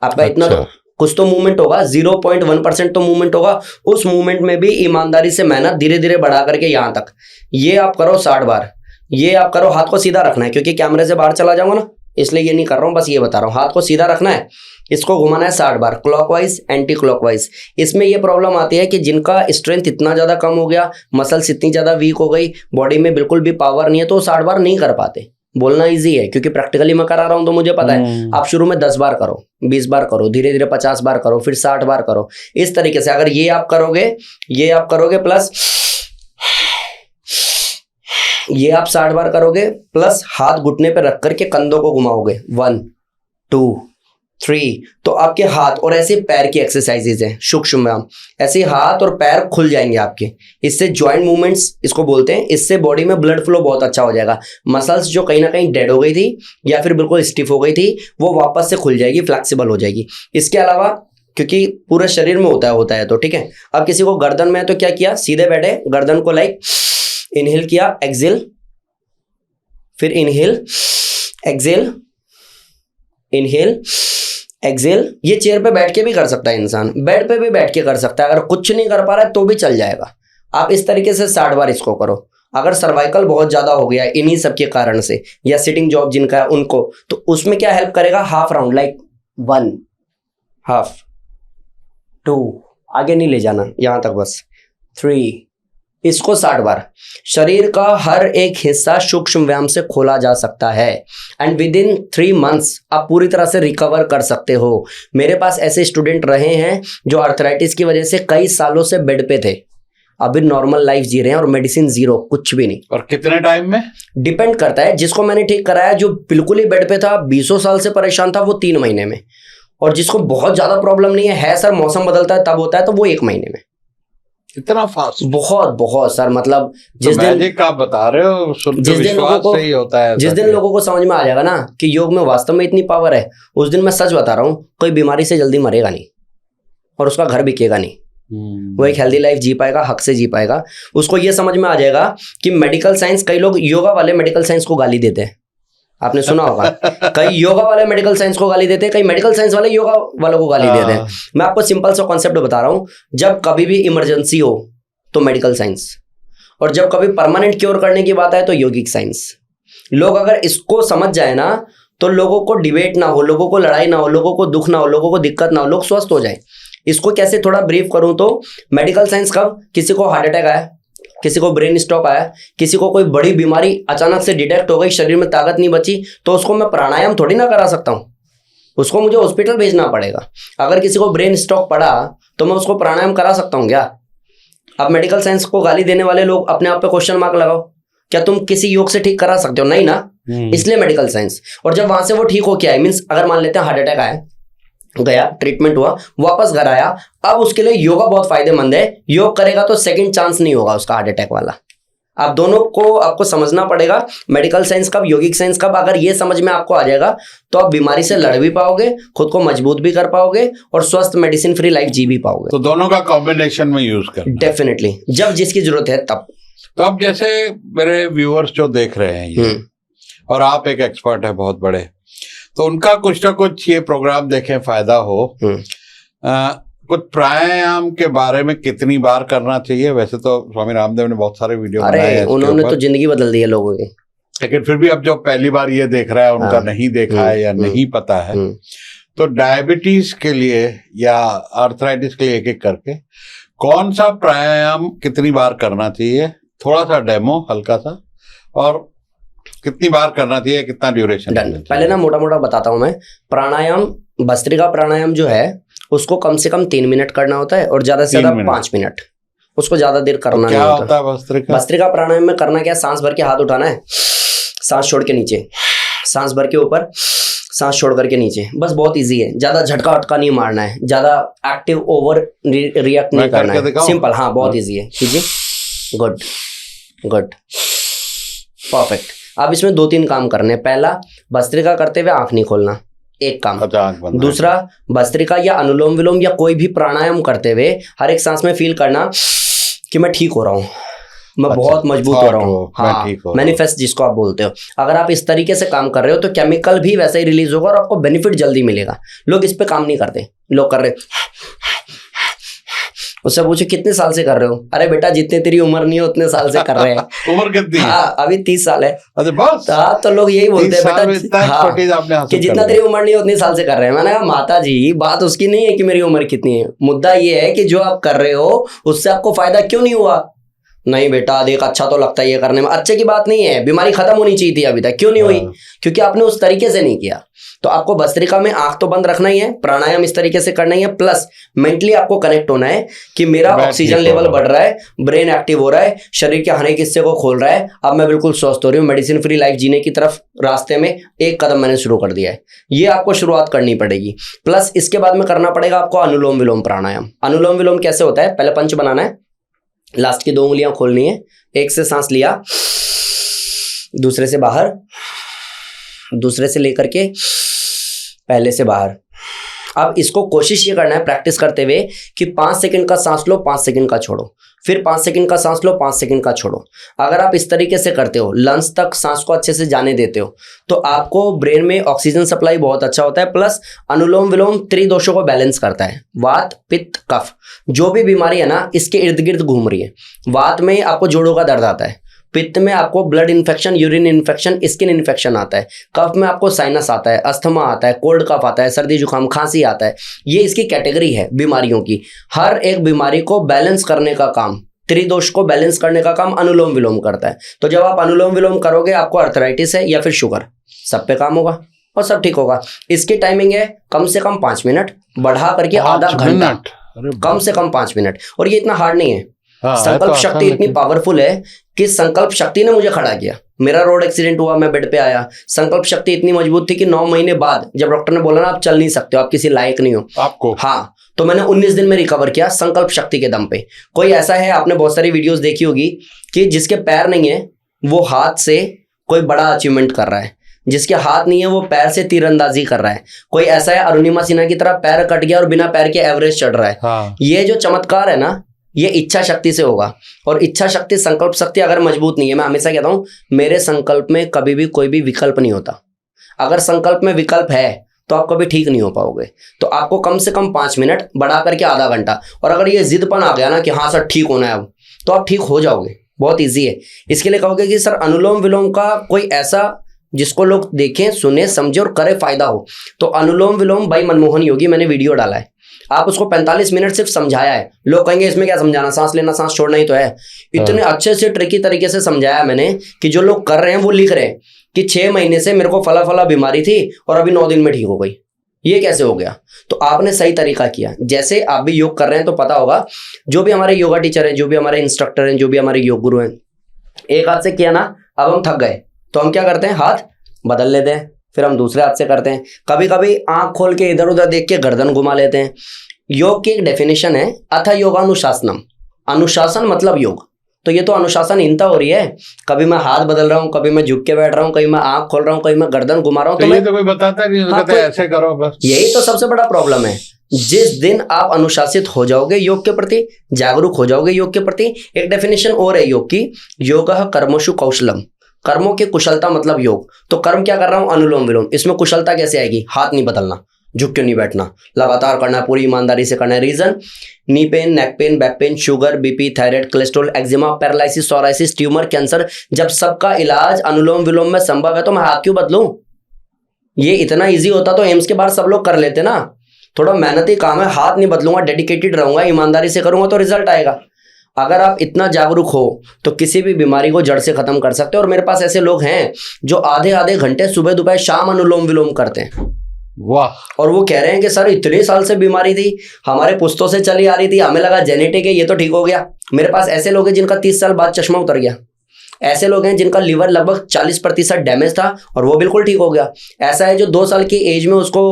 आपका इतना तो कुछ तो मूवमेंट होगा, 0.1% तो मूवमेंट होगा। उस मूवमेंट में भी ईमानदारी से मेहनत धीरे धीरे बढ़ा करके यहाँ तक, ये आप करो 60 बार, ये आप करो। हाथ को सीधा रखना है क्योंकि कैमरे से बाहर चला जाऊंगा ना इसलिए ये नहीं कर रहा हूँ, बस ये बता रहा हूँ। हाथ को सीधा रखना है, इसको घुमाना है 60 बार, क्लॉकवाइज एंटी क्लॉकवाइज। इसमें ये प्रॉब्लम आती है कि जिनका स्ट्रेंथ इतना ज़्यादा कम हो गया, मसल्स इतनी ज़्यादा वीक हो गई, बॉडी में बिल्कुल भी पावर नहीं है, तो 60 बार नहीं कर पाते। बोलना इजी है क्योंकि प्रैक्टिकली मैं करा रहा हूं तो मुझे पता है। आप शुरू में 10 बार करो, 20 बार करो, धीरे धीरे 50 बार करो, फिर 60 बार करो। इस तरीके से अगर ये आप करोगे प्लस ये आप 60 बार करोगे प्लस हाथ घुटने पे रख करके कंधों को घुमाओगे 1 2 3, तो आपके हाथ और ऐसे पैर की एक्सरसाइजेज हैं सूक्ष्म व्यायाम। ऐसे हाथ और पैर खुल जाएंगे आपके, इससे जॉइंट मूवमेंट्स इसको बोलते हैं। इससे बॉडी में ब्लड फ्लो बहुत अच्छा हो जाएगा। मसल्स जो कहीं ना कहीं डेड हो गई थी या फिर बिल्कुल स्टिफ हो गई थी वो वापस से खुल जाएगी, फ्लेक्सिबल हो जाएगी। इसके अलावा क्योंकि पूरे शरीर में होता है तो ठीक है। अब किसी को गर्दन में है तो क्या किया, सीधे बैठे, गर्दन को लाइक इनहेल किया, एक्सेल, फिर इनहेल एक्सेल, इनहेल एक्सेल। ये चेयर पे बैठ के भी कर सकता है इंसान, बेड पे भी बैठ के कर सकता है। अगर कुछ नहीं कर पा रहा है तो भी चल जाएगा। आप इस तरीके से 60 बार इसको करो। अगर सर्वाइकल बहुत ज़्यादा हो गया इन्हीं सब के कारण से या सिटिंग जॉब जिनका है उनको, तो उसमें क्या हेल्प करेगा, हाफ राउंड लाइक 1 हाफ 2, आगे नहीं ले जाना, यहाँ तक बस 3, इसको 60 बार। शरीर का हर एक हिस्सा सूक्ष्म व्यायाम से खोला जा सकता है एंड विद इन 3 मंथ्स आप पूरी तरह से रिकवर कर सकते हो। मेरे पास ऐसे स्टूडेंट रहे हैं जो आर्थराइटिस की वजह से कई सालों से बेड पे थे, अभी नॉर्मल लाइफ जी रहे हैं और मेडिसिन जीरो, कुछ भी नहीं। और कितने टाइम में डिपेंड करता है। जिसको मैंने ठीक कराया जो बिल्कुल ही बेड पे था, 20 साल से परेशान था, वो 3 महीने में। और जिसको बहुत ज्यादा प्रॉब्लम नहीं है सर मौसम बदलता है तब होता है, तो वो 1 महीने में। इतना फास्ट? बहुत सर, मतलब जिस दिन आप बता रहे हो जिस दिन लोगों को समझ में आ जाएगा ना कि योग में वास्तव में इतनी पावर है, उस दिन मैं सच बता रहा हूँ कोई बीमारी से जल्दी मरेगा नहीं और उसका घर बिकेगा नहीं। वो एक हेल्दी लाइफ जी पाएगा, हक से जी पाएगा। उसको ये समझ में आ जाएगा कि मेडिकल साइंस, कई लोग योगा वाले मेडिकल साइंस को गाली देते हैं, आपने सुना होगा। कई योगा वाले मेडिकल साइंस को गाली देते हैं, कई मेडिकल साइंस वाले योगा वालों को गाली देते हैं। मैं आपको सिंपल सा कॉन्सेप्ट बता रहा हूँ, जब कभी भी इमरजेंसी हो तो मेडिकल साइंस, और जब कभी परमानेंट क्योर करने की बात आए तो योगिक साइंस। लोग अगर इसको समझ जाए ना तो लोगों को डिबेट ना हो, लोगों को लड़ाई ना हो, लोगों को दुख ना हो, लोगों को दिक्कत ना हो, लोग स्वस्थ हो जाए। इसको कैसे थोड़ा ब्रीफ करूं तो मेडिकल साइंस कब किसी को हार्ट अटैक आया, किसी को ब्रेन स्ट्रोक आया, किसी को कोई बड़ी बीमारी अचानक से डिटेक्ट हो गई, शरीर में ताकत नहीं बची, तो उसको मैं प्राणायाम थोड़ी ना करा सकता हूँ। उसको मुझे हॉस्पिटल भेजना पड़ेगा। अगर किसी को ब्रेन स्ट्रोक पड़ा तो मैं उसको प्राणायाम करा सकता हूँ क्या? अब मेडिकल साइंस को गाली देने वाले लोग अपने आप पे क्वेश्चन मार्क लगाओ, क्या तुम किसी योग से ठीक करा सकते हो? नहीं ना, इसलिए मेडिकल साइंस। और जब वहां से वो ठीक हो के आए, मीन्स अगर मान लेते हैं हार्ट अटैक आया, गया ट्रीटमेंट हुआ, वापस घर आया, अब उसके लिए योगा बहुत फायदेमंद है। योग करेगा तो सेकंड चांस नहीं होगा उसका हार्ट अटैक वाला। आप दोनों को आपको समझना पड़ेगा, मेडिकल साइंस कब, योगिक साइंस कब। अगर ये समझ में आपको आ जाएगा तो आप बीमारी से लड़ भी पाओगे, खुद को मजबूत भी कर पाओगे और स्वस्थ मेडिसिन फ्री लाइफ जी भी पाओगे। तो दोनों का कॉम्बिनेशन में यूज करना डेफिनेटली, जब जिसकी जरूरत है तब। तो अब जैसे मेरे व्यूअर्स जो देख रहे हैं ये, और आप एक एक्सपर्ट है बहुत बड़े, तो उनका कुछ ना कुछ ये प्रोग्राम देखें फायदा हो। कुछ प्राणायाम के बारे में कितनी बार करना चाहिए? वैसे तो स्वामी रामदेव ने बहुत सारे वीडियो बनाए हैं, उन्होंने तो जिंदगी बदल दी है लोगों की। लेकिन फिर भी अब जो पहली बार ये देख रहा है, उनका नहीं देखा है या नहीं पता है, तो डायबिटीज के लिए या आर्थराइटिस के लिए एक एक करके कौन सा प्राणायाम कितनी बार करना चाहिए? थोड़ा सा डेमो हल्का सा, और कितनी बार करना चाहिए, कितना ड्यूरेशन? पहले ना मोटा मोटा बताता हूं मैं। प्राणायाम, भस्त्रिका प्राणायाम जो है उसको कम से कम 3 मिनट करना होता है और ज्यादा से ज्यादा 5 मिनट। उसको ज्यादा देर करना नहीं होता। क्या होता है भस्त्रिका प्राणायाम में? करना क्या, सांस भर के हाथ उठाना है, सांस छोड़ के नीचे, सांस भर के ऊपर, सांस छोड़ करके नीचे, बस बहुत इजी है। ज्यादा झटका वटका नहीं मारना है, ज्यादा एक्टिव ओवर रिएक्ट नहीं करना है, सिंपल। हाँ, बहुत इजी है, कीजिए। Good good, perfect. अब इसमें 2-3 काम करने हैं। पहला, भस्त्रिका करते हुए आंख नहीं खोलना, एक काम। दूसरा, भस्त्रिका या अनुलोम विलोम या कोई भी प्राणायाम करते हुए हर एक सांस में फील करना कि मैं ठीक हो रहा हूँ, मैं बहुत मजबूत हो रहा हूँ। हाँ, मैनिफेस्ट जिसको आप बोलते हो। अगर आप इस तरीके से काम कर रहे हो तो केमिकल भी वैसे ही रिलीज होगा और आपको बेनिफिट जल्दी मिलेगा। लोग इस पे काम नहीं करते, लोग कर रहे। उससे पूछो कितने साल से कर रहे हो? अरे बेटा, जितने तेरी उम्र नहीं है उतने साल से कर रहे हैं। उम्र कितनी? हाँ, अभी 30 साल है। अच्छा, बस। हाँ, तो लोग यही बोलते हैं बेटा, हाँ, कि जितना तेरी उम्र नहीं है उतनी साल से कर रहे हैं। मैंने कहा माता जी, बात उसकी नहीं है कि मेरी उम्र कितनी है, मुद्दा ये है कि जो आप कर रहे हो उससे आपको फायदा क्यों नहीं हुआ। नहीं बेटा देख, अच्छा तो लगता है ये करने में। अच्छे की बात नहीं है, बीमारी खत्म होनी चाहिए थी, अभी तक क्यों नहीं हुई? क्योंकि आपने उस तरीके से नहीं किया। तो आपको भस्त्रिका में आंख तो बंद रखना ही है, प्राणायाम इस तरीके से करना ही है, प्लस मेंटली आपको कनेक्ट होना है कि मेरा ऑक्सीजन लेवल बढ़ रहा है, ब्रेन एक्टिव हो रहा है, शरीर के हर एक हिस्से को खोल रहा है, अब मैं बिल्कुल स्वस्थ हो रही हूँ, मेडिसिन फ्री लाइफ जीने की तरफ रास्ते में एक कदम मैंने शुरू कर दिया है। ये आपको शुरुआत करनी पड़ेगी। प्लस इसके बाद में करना पड़ेगा आपको अनुलोम विलोम प्राणायाम। अनुलोम विलोम कैसे होता है? पहले पंच बनाना है, लास्ट की 2 उंगलियां खोलनी है, एक से सांस लिया, दूसरे से बाहर, दूसरे से लेकर के पहले से बाहर। अब इसको कोशिश ये करना है प्रैक्टिस करते हुए कि 5 सेकंड का सांस लो, 5 सेकंड का छोड़ो, फिर 5 सेकंड का सांस लो, 5 सेकंड का छोड़ो। अगर आप इस तरीके से करते हो, लंग्स तक सांस को अच्छे से जाने देते हो, तो आपको ब्रेन में ऑक्सीजन सप्लाई बहुत अच्छा होता है। प्लस अनुलोम विलोम त्रिदोषों को बैलेंस करता है, वात पित्त कफ। जो भी बीमारी है ना, इसके इर्द गिर्द घूम रही है। वात में आपको जोड़ों का दर्द आता है, पित्त में आपको blood infection, urine infection, skin infection आता है, कफ में आपको साइनस आता है, अस्थमा आता है, कोल्ड कफ आता है, सर्दी जुकाम खांसी आता है। ये इसकी कैटेगरी है बीमारियों की। हर एक बीमारी को बैलेंस करने का काम, त्रिदोष को बैलेंस करने का काम अनुलोम विलोम करता है। तो जब आप अनुलोम विलोम करोगे, आपको अर्थराइटिस है या फिर शुगर, सब पे काम होगा और सब ठीक होगा। इसकी टाइमिंग है कम से कम 5 मिनट, बढ़ा करके आधा घंटा, कम से कम 5 मिनट। और ये इतना हार्ड नहीं है। संकल्प शक्ति इतनी पावरफुल है कि संकल्प शक्ति ने मुझे खड़ा किया। मेरा रोड एक्सीडेंट हुआ, मैं बेड पे आया, संकल्प शक्ति इतनी मजबूत थी कि 9 महीने बाद जब डॉक्टर ने बोला ना आप चल नहीं सकते हो, आप किसी लायक नहीं हो आपको, हाँ, तो मैंने 19 दिन में रिकवर किया संकल्प शक्ति के दम पे। कोई ऐसा है, आपने बहुत सारी वीडियोस देखी होगी कि जिसके पैर नहीं है वो हाथ से कोई बड़ा अचीवमेंट कर रहा है, जिसके हाथ नहीं है वो पैर से तीरंदाजी कर रहा है। कोई ऐसा है अरुणिमा सिन्हा की तरह पैर कट गया और बिना पैर के एवरेज चढ़ रहा है। हाँ। ये जो चमत्कार है ना, ये इच्छा शक्ति से होगा। और इच्छा शक्ति, संकल्प शक्ति अगर मजबूत नहीं है, मैं हमेशा कहता हूं मेरे संकल्प में कभी भी कोई भी विकल्प नहीं होता। अगर संकल्प में विकल्प है तो आप कभी ठीक नहीं हो पाओगे। तो आपको कम से कम 5 मिनट, बढ़ा करके आधा घंटा। और अगर ये जिदपन आ गया ना कि हाँ सर ठीक होना है अब, तो आप ठीक हो जाओगे। बहुत ईजी है। इसके लिए कहोगे कि सर अनुलोम विलोम का कोई ऐसा जिसको लोग देखें, सुने, समझे और करे फायदा हो, तो अनुलोम विलोम बाई मनमोहन योगी मैंने वीडियो डाला है। आप उसको 45 मिनट सिर्फ समझाया है। लोग कहेंगे इसमें क्या समझाना, सांस लेना सांस छोड़ना ही तो है। इतने अच्छे से ट्रिकी तरीके से समझाया मैंने कि जो लोग कर रहे हैं वो लिख रहे हैं कि 6 महीने से मेरे को फला फला बीमारी थी और अभी 9 दिन में ठीक हो गई। ये कैसे हो गया? तो आपने सही तरीका किया। जैसे आप भी योग कर रहे हैं तो पता होगा, जो भी हमारे योगा टीचर हैं, जो भी हमारे इंस्ट्रक्टर हैं, जो भी हमारे योग गुरु हैं, एक हाथ से किया ना, अब हम थक गए तो हम क्या करते हैं, हाथ बदल लेते हैं, फिर हम दूसरे हाथ से करते हैं। कभी कभी आंख खोल के इधर उधर देख के गर्दन घुमा लेते हैं। योग की एक डेफिनेशन है, अथ योगानुशासनम। अनुशासन मतलब योग। तो ये तो अनुशासनहीनता हो रही है। कभी मैं हाथ बदल रहा हूँ, कभी मैं झुक के बैठ रहा हूँ, कभी मैं आंख खोल रहा हूँ, कभी मैं गर्दन घुमा रहा हूँ। तो ये तो कोई बताता नहीं, कहता है ऐसे करो बस। यही तो सबसे बड़ा प्रॉब्लम है। जिस दिन आप अनुशासित हो जाओगे योग के प्रति, जागरूक हो जाओगे योग के प्रति, एक डेफिनेशन और है योग की, योगः कर्मसु कौशलम। कर्मों की कुशलता मतलब योग। तो कर्म क्या कर रहा हूं, अनुलोम विलोम। इसमें कुशलता कैसे आएगी, हाथ नहीं बदलना, झुक के नहीं बैठना, लगातार करना है, पूरी ईमानदारी से करना है। Reason, knee pain, neck pain, back pain, sugar, BP, thyroid, cholesterol, eczema, paralysis, psoriasis, tumour, cancer, जब सबका इलाज अनुलोम विलोम में संभव है तो मैं हाथ क्यों बदलूं? ये इतना इजी होता तो एम्स के बाहर सब लोग कर लेते ना। थोड़ा मेहनती काम है, हाथ नहीं बदलूंगा, डेडिकेटेड रहूंगा, ईमानदारी से करूंगा तो रिजल्ट आएगा। अगर आप इतना जागरूक हो तो किसी भी बीमारी को जड़ से खत्म कर सकते हो। और मेरे पास ऐसे लोग हैं जो आधे आधे घंटे सुबह दोपहर शाम अनुलोम विलोम करते हैं। वाह। और वो कह रहे हैं कि सर इतने साल से बीमारी थी, हमारे पुश्तों से चली आ रही थी, हमें लगा जेनेटिक है, ये तो ठीक हो गया। मेरे पास ऐसे लोग हैं जिनका 30 साल बाद चश्मा उतर गया। ऐसे लोग हैं जिनका लीवर लगभग 40% डैमेज था और वो बिल्कुल ठीक हो गया। ऐसा है जो 2 साल की एज में उसको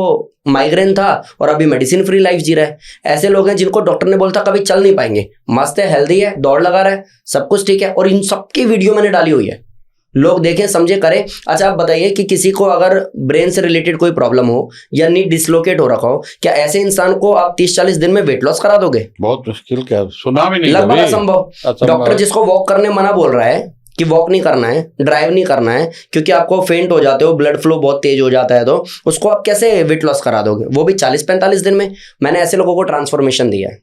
माइग्रेन था और अभी मेडिसिन फ्री लाइफ जी रहा है। ऐसे लोग हैं जिनको डॉक्टर ने बोला था कभी चल नहीं पाएंगे, मस्त है, हेल्दी है, दौड़ लगा रहा है, सब कुछ ठीक है। और इन सबकी वीडियो मैंने डाली हुई है, लोग देखें, समझे, करें। अच्छा आप बताइए कि किसी को अगर ब्रेन से रिलेटेड कोई प्रॉब्लम हो या नी डिसलोकेट हो रखा हो, क्या ऐसे इंसान को आप 30-40 दिन में वेट लॉस करा दोगे? बहुत मुश्किल, क्या सुना भी नहीं, लगभग असंभव। डॉक्टर जिसको वॉक करने मना बोल रहा है कि वॉक नहीं करना है, ड्राइव नहीं करना है क्योंकि आपको फेंट हो जाते हो, ब्लड फ्लो बहुत तेज हो जाता है, तो उसको आप कैसे वेट लॉस करा दोगे, वो भी 40-45 दिन में? मैंने ऐसे लोगों को ट्रांसफॉर्मेशन दिया है।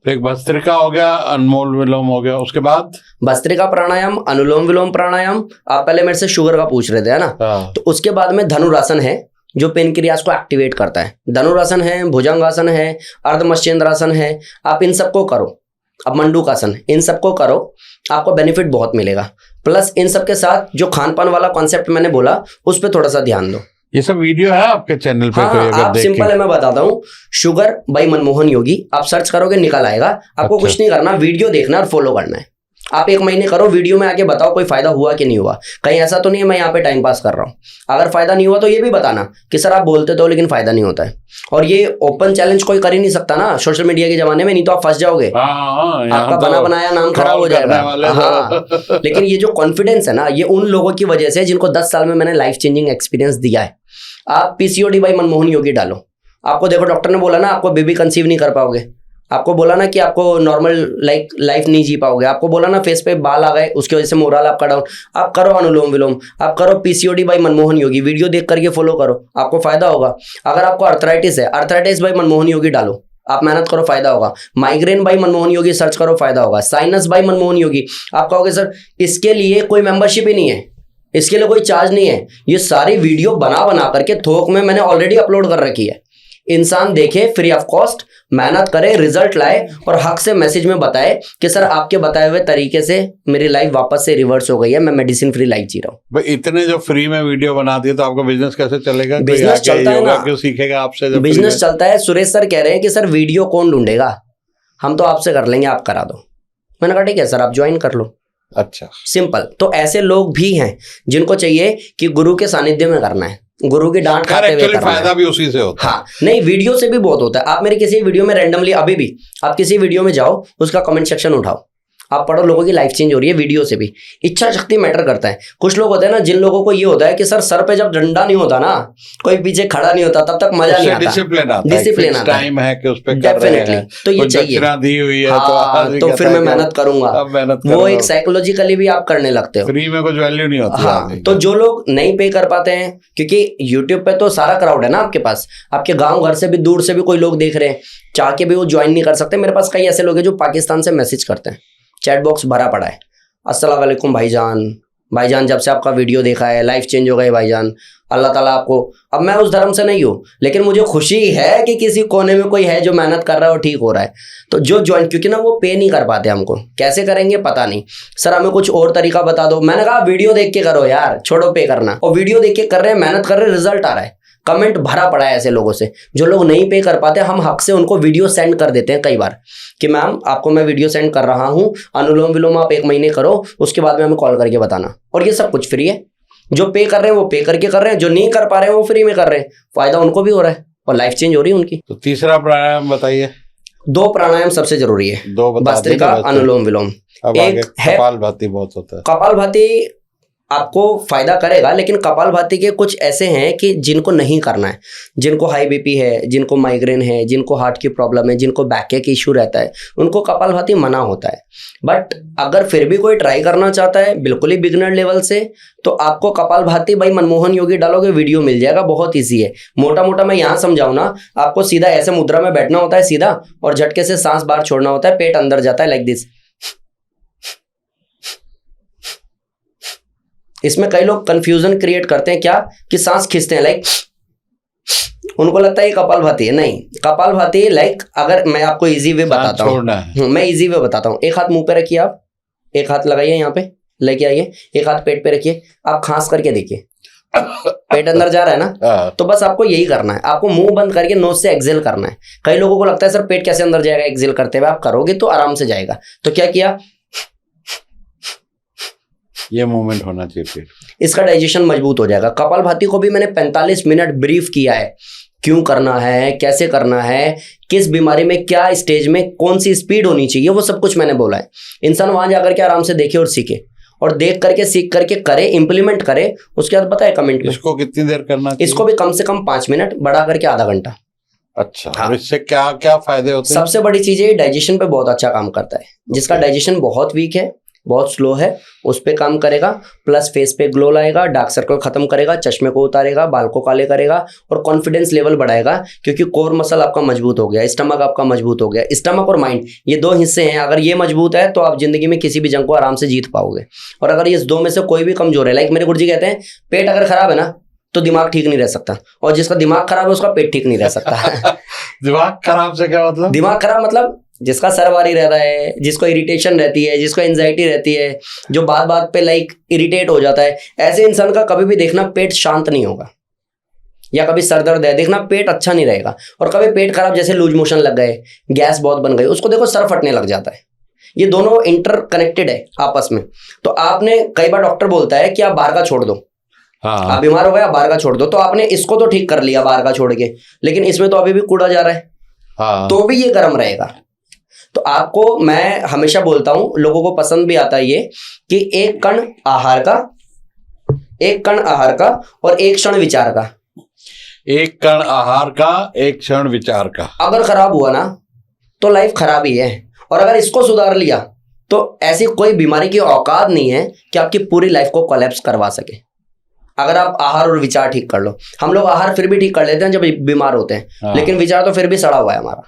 एक भस्त्रिका हो गया, अनुलोम विलोम हो गया, उसके बाद भस्त्रिका प्राणायाम, अनुलोम विलोम प्राणायाम। आप पहले मेरे से शुगर का पूछ रहे थे, है ना? तो उसके बाद में धनुरासन है जो पेनक्रियास को एक्टिवेट करता है। धनुरासन है, भुजंगासन है, अर्धमत्स्येंद्रासन है। आप इन सबको करो। अब मंडूकासन, इन सबको करो, आपको बेनिफिट बहुत मिलेगा। प्लस इन सब के साथ जो खान पान वाला कॉन्सेप्ट मैंने बोला उस पर थोड़ा सा ध्यान दो। ये सब वीडियो है आपके चैनल पे? हाँ, आप सिंपल है, मैं बताता हूँ। शुगर बाय मनमोहन योगी, आप सर्च करोगे निकल आएगा। आपको अच्छा। कुछ नहीं करना, वीडियो देखना और फॉलो करना है। आप 1 महीने करो, वीडियो में आके बताओ कोई फायदा हुआ कि नहीं हुआ। कहीं ऐसा तो नहीं है मैं यहाँ पे टाइम पास कर रहा हूँ। अगर फायदा नहीं हुआ तो ये भी बताना कि सर आप बोलते तो लेकिन फायदा नहीं होता है। और ये ओपन चैलेंज कोई कर ही नहीं सकता ना सोशल मीडिया के जमाने में, नहीं तो आप फंस जाओगे। आपका बना बनाया नाम खराब हो जाएगा। हाँ, लेकिन ये जो कॉन्फिडेंस है ना, ये उन लोगों की वजह से जिनको 10 साल में मैंने लाइफ चेंजिंग एक्सपीरियंस दिया है। आप पीसीओडी बाय मनमोहन योगी डालो, आपको देखो डॉक्टर ने बोला ना आपको बेबी कंसीव नहीं कर पाओगे, आपको बोला ना कि आपको नॉर्मल लाइफ नहीं जी पाओगे, आपको बोला ना फेस पे बाल आ गए उसकी वजह से मोरल आपका डाउन, आप करो अनुलोम विलोम, आप करो पीसीओडी बाय मनमोहन योगी, वीडियो देख करके फॉलो करो, आपको फायदा होगा। अगर आपको अर्थराइटिस है, अर्थराइटिस बाय मनमोहन योगी डालो, आप मेहनत करो, फायदा होगा। माइग्रेन बाय मनमोहन योगी सर्च करो, फायदा होगा। साइनस बाय मनमोहन योगी, आप कहोगे सर इसके लिए कोई मेंबरशिप ही नहीं है, इसके लिए कोई चार्ज नहीं है। ये सारी वीडियो बना बना करके थोक में मैंने ऑलरेडी अपलोड कर रखी है। इंसान देखे फ्री ऑफ कॉस्ट, मेहनत करे, रिजल्ट लाए और हक से मैसेज में बताए कि सर आपके बताए हुए तरीके से मेरी लाइफ वापस से रिवर्स हो गई है, मैं मेडिसिन फ्री लाइफ जी रहा हूँ। भाई इतने जो फ्री में वीडियो बना दिए तो आपका बिजनेस कैसे चलेगा? बिजनेस चलता है ना, क्यों सीखेगा आपसे? बिजनेस चलता है। सुरेश सर कह रहे हैं कि सर वीडियो कौन ढूंढेगा, हम तो आपसे कर लेंगे, आप करा दो। मैंने कहा ठीक है सर, आप ज्वाइन कर लो। अच्छा, सिंपल। तो ऐसे लोग भी हैं जिनको चाहिए कि गुरु के सानिध्य में करना है, गुरु की डांट खाते हुए करना फायदा भी उसी से होता है। हाँ, नहीं वीडियो से भी बहुत होता है। आप मेरे किसी वीडियो में रैंडमली, अभी भी आप किसी वीडियो में जाओ, उसका कमेंट सेक्शन उठाओ, आप पढ़ो, लोगों की लाइफ चेंज हो रही है वीडियो से भी। इच्छा शक्ति मैटर करता है। कुछ लोग होते हैं ना जिन लोगों को ये होता है कि सर पे जब डंडा नहीं होता ना, कोई पीछे खड़ा नहीं होता, तब तक मजा नहीं आता। डिसिप्लिन आता है, टाइम है कि उस पे डेफिनेटली, तो ये चाहिए। दी हुई है तो फिर मैं मेहनत करूंगा, वो एक साइकोलॉजिकली भी आप करने लगते हो। फ्री में कुछ वैल्यू नहीं होती। हाँ, तो जो लोग नहीं पे कर पाते हैं, क्योंकि यूट्यूब पे तो सारा क्राउड है ना आपके पास, आपके गांव घर से भी, दूर से भी कोई लोग देख रहे हैं, चाह के भी वो ज्वाइन नहीं कर सकते। मेरे पास कई ऐसे लोग हैं जो पाकिस्तान से मैसेज करते हैं, चैट बॉक्स भरा पड़ा है, अस्सलाम वालेकुम भाईजान जब से आपका वीडियो देखा है लाइफ चेंज हो गई भाईजान, अल्लाह ताला आपको। अब मैं उस धर्म से नहीं हूँ, लेकिन मुझे खुशी है कि किसी कोने में कोई है जो मेहनत कर रहा है और ठीक हो रहा है। तो जो ज्वाइन, क्योंकि ना वो पे नहीं कर पाते, हमको कैसे करेंगे पता नहीं, सर हमें कुछ और तरीका बता दो। मैंने कहा वीडियो देख के करो यार, छोड़ो पे करना। और वीडियो देख के कर रहे हैं, मेहनत कर रहे हैं, रिजल्ट आ रहा है। कमेंट भरा पड़ा है ऐसे लोगों से जो लोग नहीं पे कर पाते। हम हक से उनको वीडियो सेंड कर देते हैं कई बार कि मैम आपको मैं वीडियो सेंड कर रहा हूँ, अनुलोम विलोम आप 1 महीने करो, उसके बाद में हमें कॉल करके बताना। और ये सब कुछ फ्री है। जो पे कर रहे हैं वो पे करके कर रहे हैं, जो नहीं कर पा रहे हैं वो फ्री में कर रहे हैं। फायदा उनको भी हो रहा है और लाइफ चेंज हो रही है उनकी। तो तीसरा प्राणायाम बताइए। 2 प्राणायाम सबसे जरूरी है, 2 बता भस्त्रिका, अनुलोम विलोम। अब एक आगे है कपालभाति बहुत होता है। कपालभाति आपको फायदा करेगा, लेकिन कपालभाति के कुछ ऐसे हैं कि जिनको नहीं करना है। जिनको हाई बीपी है, जिनको माइग्रेन है, जिनको हार्ट की प्रॉब्लम है, जिनको बैक के इशू रहता है, उनको कपालभाति मना होता है। बट अगर फिर भी कोई ट्राई करना चाहता है बिल्कुल ही बिगनर लेवल से, तो आपको कपालभाति बाई मनमोहन योगी डालोगे वीडियो मिल जाएगा, बहुत ईजी है। मोटा मोटा मैं यहाँ समझाऊँ ना, आपको सीधा ऐसे मुद्रा में बैठना होता है सीधा, और झटके से सांस बाहर छोड़ना होता है, पेट अंदर जाता है लाइक दिस। इसमें कई लोग कंफ्यूजन क्रिएट करते हैं क्या कि सांस खींचते हैं लाइक, उनको लगता है ये कपालभाति है। नहीं, कपालभाति लाइक अगर मैं आपको इजी वे बताता हूँ, मैं इजी वे बताता हूँ। एक हाथ मुंह पे रखिए, आप एक हाथ लगाइए यहाँ पे, लेके आइए, एक हाथ पेट पे रखिए, आप खांस करके देखिए पेट अंदर जा रहा है ना। तो बस आपको यही करना है, आपको मुंह बंद करके नोज से एक्सेल करना है। कई लोगों को लगता है सर पेट कैसे अंदर जाएगा एक्सेल करते हुए, आप करोगे तो आराम से जाएगा। तो क्या किया, ये मूवमेंट होना चाहिए, इसका डाइजेशन मजबूत हो जाएगा। कपालभाति को भी मैंने 45 मिनट ब्रीफ किया है, क्यों करना है, कैसे करना है, किस बीमारी में क्या स्टेज में कौन सी स्पीड होनी चाहिए, वो सब कुछ मैंने बोला है। इंसान वहां जाकर के आराम से देखे और सीखे, और देख करके सीख करके करे, इंप्लीमेंट करे, उसके बाद बताए कमेंट में। इसको कितनी देर करना चाहिए? इसको भी कम से कम 5 मिनट, बढ़ा करके आधा घंटा। अच्छा, हाँ। और इससे क्या क्या फायदे होते हैं? सबसे बड़ी चीज है डाइजेशन पे बहुत अच्छा काम करता है। जिसका डाइजेशन बहुत वीक है, बहुत स्लो है, उस पे काम करेगा। प्लस फेस पे ग्लो लाएगा, डार्क सर्कल खत्म करेगा, चश्मे को उतारेगा, बाल को काले करेगा, और कॉन्फिडेंस लेवल बढ़ाएगा, क्योंकि कोर मसल आपका मजबूत हो गया, स्टमक आपका मजबूत हो गया। स्टमक और माइंड ये 2 हिस्से हैं, अगर ये मजबूत है तो आप जिंदगी में किसी भी जंग को आराम से जीत पाओगे। और अगर ये 2 में से कोई भी कमजोर है, लाइक मेरे गुरुजी कहते हैं पेट अगर खराब है ना तो दिमाग ठीक नहीं रह सकता, और जिसका दिमाग खराब है उसका पेट ठीक नहीं रह सकता। दिमाग खराब से क्या मतलब? दिमाग खराब मतलब जिसका सर भारी रहता है, जिसको इरिटेशन रहती है, जिसको एंजाइटी रहती है, जो बात बात पे लाइक इरिटेट हो जाता है, ऐसे इंसान का कभी भी देखना पेट शांत नहीं होगा, या कभी सर दर्द है देखना पेट अच्छा नहीं रहेगा। और कभी पेट खराब जैसे लूज मोशन लग गए, गैस बहुत बन गई, उसको देखो सर फटने लग जाता है। ये दोनों इंटरकनेक्टेड है आपस में। तो आपने कई बार डॉक्टर बोलता है कि आप बाहर का छोड़ दो, हाँ। आप बीमार हो गए आप बाहर का छोड़ दो, तो आपने इसको तो ठीक कर लिया बाहर का छोड़ के, लेकिन इसमें तो अभी भी कूड़ा जा रहा है, हाँ। तो भी ये गर्म रहेगा। तो आपको मैं हमेशा बोलता हूं, लोगों को पसंद भी आता है ये, कि एक कण आहार का, एक कण आहार का और एक क्षण विचार का। एक कण आहार का, एक क्षण विचार का। अगर खराब हुआ ना तो लाइफ खराब ही है, और अगर इसको सुधार लिया तो ऐसी कोई बीमारी की औकात नहीं है कि आपकी पूरी लाइफ को कोलैप्स करवा सके। अगर आप आहार और विचार ठीक कर लो। हम लोग आहार फिर भी ठीक कर लेते हैं जब बीमार होते हैं, हाँ। लेकिन विचार तो फिर भी सड़ा हुआ है हमारा,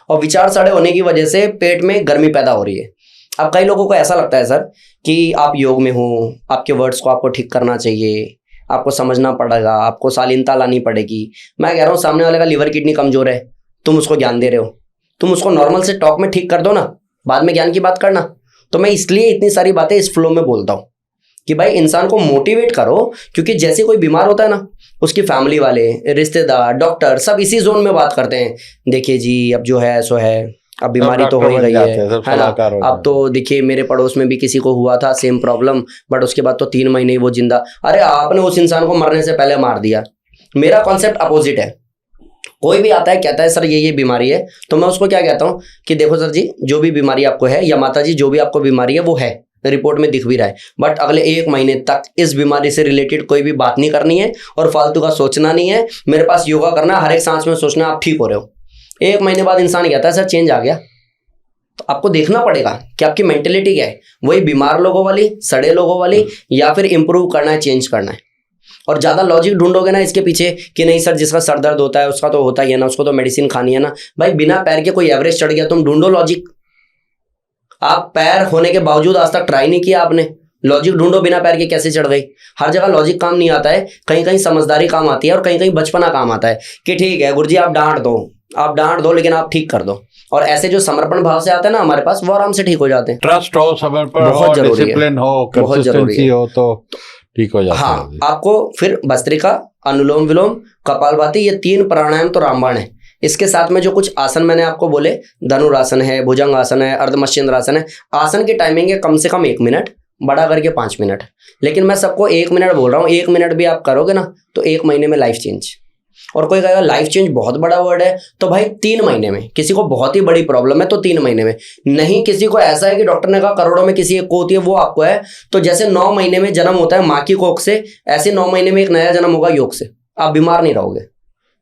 और विचार सड़े होने की वजह से पेट में गर्मी पैदा हो रही है। अब कई लोगों को ऐसा लगता है सर कि आप योग में हो, आपके वर्ड्स को आपको ठीक करना चाहिए, आपको समझना पड़ेगा, आपको शालीनता लानी पड़ेगी। मैं कह रहा हूँ सामने वाले का लीवर किडनी कमजोर है, तुम उसको ज्ञान दे रहे हो, तुम उसको नॉर्मल से टॉक में ठीक कर दो ना, बाद में ज्ञान की बात करना। तो मैं इसलिए इतनी सारी बातें इस फ्लो में बोलता हूँ कि भाई इंसान को मोटिवेट करो, क्योंकि जैसे कोई बीमार होता है ना, उसकी फैमिली वाले, रिश्तेदार, डॉक्टर सब इसी जोन में बात करते हैं, देखिए जी अब जो है सो है, अब बीमारी तो हो ही गई है ना। अब तो देखिए मेरे पड़ोस में भी किसी को हुआ था सेम प्रॉब्लम, बट उसके बाद तो 3 महीने वो जिंदा। अरे आपने उस इंसान को मरने से पहले मार दिया। मेरा कॉन्सेप्ट अपोजिट है। कोई भी आता है कहता है सर ये बीमारी है, तो मैं उसको क्या कहता हूँ कि देखो सर जी जो भी बीमारी आपको है, या माता जी जो भी आपको बीमारी है वो है, रिपोर्ट में दिख भी रहा है, बट अगले 1 महीने तक इस बीमारी से रिलेटेड कोई भी बात नहीं करनी है और फालतू का सोचना नहीं है। मेरे पास योगा करना, हर एक सांस में सोचना आप ठीक हो रहे हो। 1 महीने बाद इंसान कहता है सर चेंज आ गया। तो आपको देखना पड़ेगा कि आपकी मेंटेलिटी क्या है, वही बीमार लोगों वाली, सड़े लोगों वाली, या फिर इंप्रूव करना है, चेंज करना है। और ज़्यादा लॉजिक ढूंढोगे ना इसके पीछे कि नहीं सर जिसका सर दर्द होता है उसका तो होता ही है ना, उसको तो मेडिसिन खानी है ना। भाई बिना पैर के कोई एवरेस्ट चढ़ गया, तुम ढूंढो लॉजिक। आप पैर होने के बावजूद आज तक ट्राई नहीं किया आपने, लॉजिक ढूंढो बिना पैर के कैसे चढ़ गई। हर जगह लॉजिक काम नहीं आता है, कहीं कहीं समझदारी काम आती है और कहीं कहीं बचपना काम आता है कि ठीक है गुरुजी आप डांट दो लेकिन आप ठीक कर दो। और ऐसे जो समर्पण भाव से आते हैं ना हमारे पास, वो आराम से ठीक हो जाते हैं। ट्रस्ट हो, समर्पण हो, डिसिप्लिन हो, कंसिस्टेंसी हो तो ठीक हो जाता है। हाँ, आपको फिर भस्त्रिका, अनुलोम विलोम कपालभाति, ये 3 प्राणायाम तो रामबाण है। इसके साथ में जो कुछ आसन मैंने आपको बोले, धनुरासन है, भुजंगासन है, अर्धमत्स्येंद्रासन है, आसन की टाइमिंग है कम से कम 1 मिनट, बड़ा करके 5 मिनट। लेकिन मैं सबको 1 मिनट बोल रहा हूँ, 1 मिनट भी आप करोगे ना तो 1 महीने में लाइफ चेंज। और कोई कहेगा लाइफ चेंज बहुत बड़ा वर्ड है, तो भाई 3 महीने में। किसी को बहुत ही बड़ी प्रॉब्लम है तो 3 महीने में नहीं, किसी को ऐसा है कि डॉक्टर ने कहा करोड़ों में किसी एक को होती है, वो आपको है। तो जैसे 9 महीने में जन्म होता है माँ की कोख से, ऐसे 9 महीने में एक नया जन्म होगा योग से। आप बीमार नहीं रहोगे।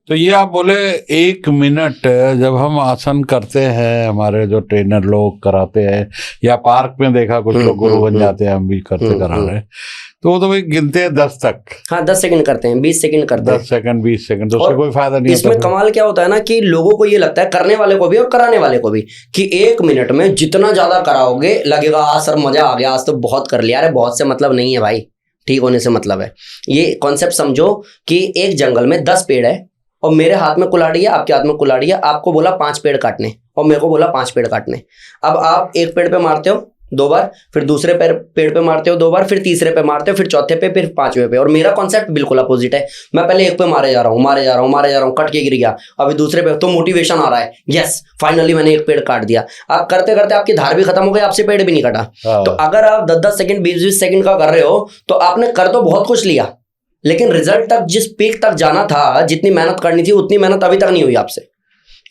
तो ये आप बोले 1 मिनट जब हम आसन करते हैं, हमारे जो ट्रेनर लोग कराते हैं, या पार्क में देखा कुछ लोग गुरु बन जाते हैं, हम भी करते करा रहे हैं, तो वो तो भाई गिनते हैं 10 तक। हाँ, 10 सेकंड करते हैं, 20 सेकंड करते हैं, 10 सेकंड 20 सेकंड, तो उससे कोई फायदा नहीं इसमें होता। कमाल क्या होता है ना कि लोगों को ये लगता है, करने वाले को भी और कराने वाले को भी, कि 1 मिनट में जितना ज्यादा कराओगे लगेगा आज सर मजा आ गया, आज तो बहुत कर लिया। अरे बहुत से मतलब नहीं है भाई, ठीक होने से मतलब है। ये कॉन्सेप्ट समझो कि एक जंगल में 10 पेड़ है और मेरे हाथ में कुल्हाड़ी है, आपके हाथ में कुल्हाड़ी है, आपको बोला 5 पेड़ काटने और मेरे को बोला 5 पेड़ काटने। अब आप एक पेड़ पे मारते हो 2 बार, फिर दूसरे पेड़ पे मारते हो 2 बार, फिर तीसरे पे मारते हो, फिर चौथे पे, फिर 5वें पे। और मेरा कॉन्सेप्ट बिल्कुल अपोजिट है। मैं पहले एक पे मारे जा रहा हूँ, कट के गिर गया, अभी दूसरे पे, तो मोटिवेशन आ रहा है, यस फाइनली मैंने एक पेड़ काट दिया। आप करते करते आपकी धार भी खत्म हो गई, आपसे पेड़ भी नहीं कटा। तो अगर आप 10-10 सेकंड 20-20 सेकंड का कर रहे हो तो आपने कर तो बहुत कुछ लिया, लेकिन रिजल्ट तक, जिस पीक तक जाना था, जितनी मेहनत करनी थी, उतनी मेहनत अभी तक नहीं हुई आपसे।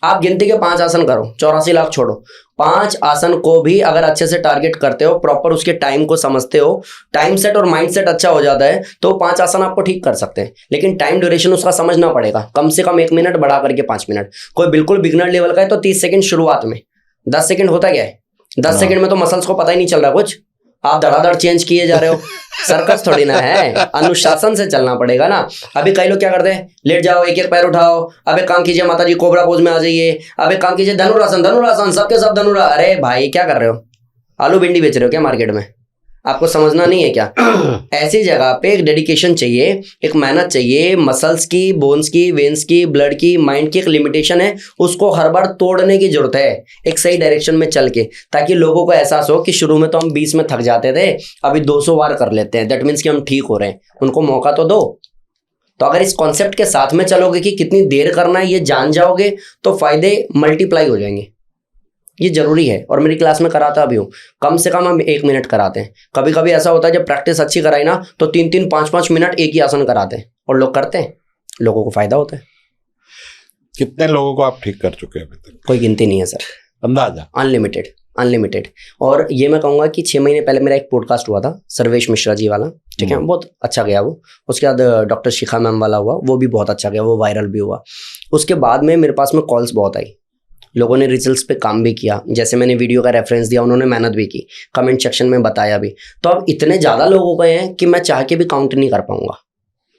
आप गिनती के 5 आसन करो, 84 लाख छोड़ो, 5 आसन को भी अगर अच्छे से टारगेट करते हो, प्रॉपर उसके टाइम को समझते हो, टाइम सेट और माइंड सेट अच्छा हो जाता है, तो 5 आसन आपको ठीक कर सकते हैं। लेकिन टाइम ड्यूरेशन उसका समझना पड़ेगा, कम से कम 1 मिनट, बढ़ा करके 5 मिनट। कोई बिल्कुल बिगनर लेवल का है तो 30 सेकंड शुरुआत में, 10 सेकंड होता क्या है, 10 सेकंड में तो मसल्स को पता ही नहीं चल रहा कुछ, आप धड़ाधड़ चेंज किए जा रहे हो। सर्कस थोड़ी ना है, अनुशासन से चलना पड़ेगा ना। अभी कई लोग क्या करते हैं, लेट जाओ, एक एक पैर उठाओ, अब एक काम कीजिए माता जी कोबरा पोज में आ जाइए, अब एक काम कीजिए धनुरासन, सबके सब धनुरा। अरे भाई क्या कर रहे हो, आलू भिंडी बेच रहे हो क्या मार्केट में? आपको समझना नहीं है क्या? ऐसी जगह पे एक डेडिकेशन चाहिए, एक मेहनत चाहिए, मसल्स की, बोन्स की, वेन्स की, ब्लड की, माइंड की एक लिमिटेशन है, उसको हर बार तोड़ने की जरूरत है एक सही डायरेक्शन में चल के, ताकि लोगों को एहसास हो कि शुरू में तो हम 20 में थक जाते थे, अभी 200 बार कर लेते हैं, दैट मीन्स कि हम ठीक हो रहे हैं। उनको मौका तो दो। तो अगर इस कॉन्सेप्ट के साथ में चलोगे कि कितनी देर करना है, ये जान जाओगे, तो फायदे मल्टीप्लाई हो जाएंगे। ये जरूरी है, और मेरी क्लास में कराता भी हूँ, कम से कम हम 1 मिनट कराते हैं। कभी कभी ऐसा होता है जब प्रैक्टिस अच्छी कराई ना तो 3-3, 5-5 मिनट एक ही आसन कराते हैं, और लोग करते हैं, लोगों को फायदा होता है। कितने लोगों को आप ठीक कर चुके हैं अभी तक? कोई गिनती नहीं है सर, अंदाजा? अनलिमिटेड। और ये मैं कहूँगा कि 6 महीने पहले मेरा एक पॉडकास्ट हुआ था सर्वेश मिश्रा जी वाला, ठीक है, बहुत अच्छा गया वो। उसके बाद डॉक्टर शिखा मैम वाला हुआ, वो भी बहुत अच्छा गया, वो वायरल भी हुआ। उसके बाद में मेरे पास में कॉल्स बहुत आई, लोगों ने रिजल्ट्स पे काम भी किया, जैसे मैंने वीडियो का रेफरेंस दिया, उन्होंने मेहनत भी की, कमेंट सेक्शन में बताया भी। तो अब इतने ज़्यादा लोग हो गए हैं कि मैं चाह के भी काउंट नहीं कर पाऊंगा,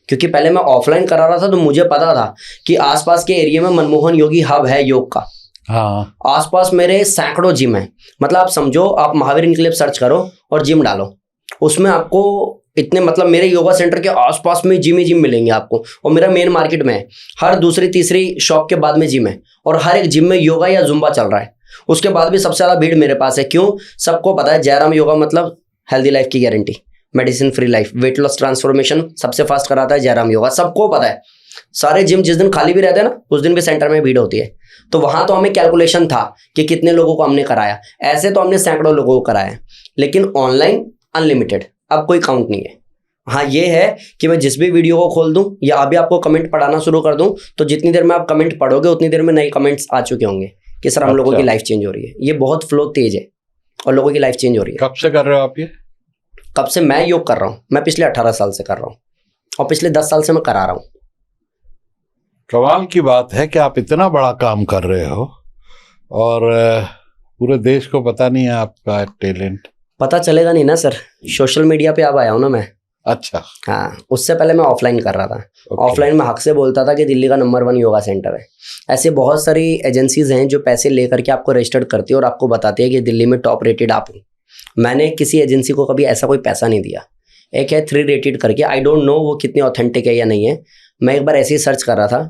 क्योंकि पहले मैं ऑफलाइन करा रहा था तो मुझे पता था कि आसपास के एरिया में मनमोहन योगी हब है योग का। हाँ, आसपास मेरे सैकड़ों जिम है। मतलब आप समझो, आप महावीर इनक्लेव सर्च करो और जिम डालो, उसमें आपको इतने, मतलब मेरे योगा सेंटर के आसपास में जिम ही जिम मिलेंगे आपको। और मेरा मेन मार्केट में है, हर दूसरी तीसरी शॉप के बाद में जिम है, और हर एक जिम में योगा या जुम्बा चल रहा है। उसके बाद भी सबसे ज़्यादा भीड़ मेरे पास है। क्यों? सबको पता है जयराम योगा मतलब हेल्दी लाइफ की guarantee, medicine free life, weight loss transformation सबसे फास्ट कराता है जयराम योगा, सबको पता है। सारे जिम जिस दिन खाली भी रहते हैं ना, उस दिन भी सेंटर में भीड़ होती है। तो वहां तो हमें कैलकुलेशन था कि कितने लोगों को हमने कराया, ऐसे तो हमने सैकड़ों लोगों को कराया। लेकिन ऑनलाइन अनलिमिटेड, अब कोई काउंट नहीं है। हाँ, ये है कि मैं जिस भी वीडियो को खोल दूं या अभी आपको कमेंट पढ़ाना शुरू कर दूं, तो जितनी देर में आप कमेंट पढ़ोगे उतनी देर में नए कमेंट्स आ चुके होंगे कि सर हम लोगों की लाइफ चेंज हो रही है। ये बहुत फ्लो तेज है और लोगों की लाइफ चेंज हो रही है। कब से कर रहे हो आप ये? कब से मैं योग कर रहा हूँ? मैं पिछले 18 साल से कर रहा हूँ, और पिछले 10 साल से मैं करा रहा हूँ। कमाल की बात है कि आप इतना बड़ा काम कर रहे हो और पूरे देश को पता नहीं है आपका टैलेंट। पता चलेगा नहीं ना सर, सोशल मीडिया पे अब आया हूँ ना मैं। अच्छा। हाँ, उससे पहले मैं ऑफलाइन कर रहा था। ऑफलाइन में हक से बोलता था कि दिल्ली का नंबर 1 योगा सेंटर है। ऐसे बहुत सारी एजेंसीज हैं जो पैसे लेकर के आपको रजिस्टर्ड करती है और आपको बताती है कि दिल्ली में टॉप रेटेड आप हो। मैंने किसी एजेंसी को कभी ऐसा कोई पैसा नहीं दिया। एक है 3 रेटेड करके, आई डोंट नो वो कितनी ऑथेंटिक है या नहीं है। मैं एक बार ऐसे ही सर्च कर रहा था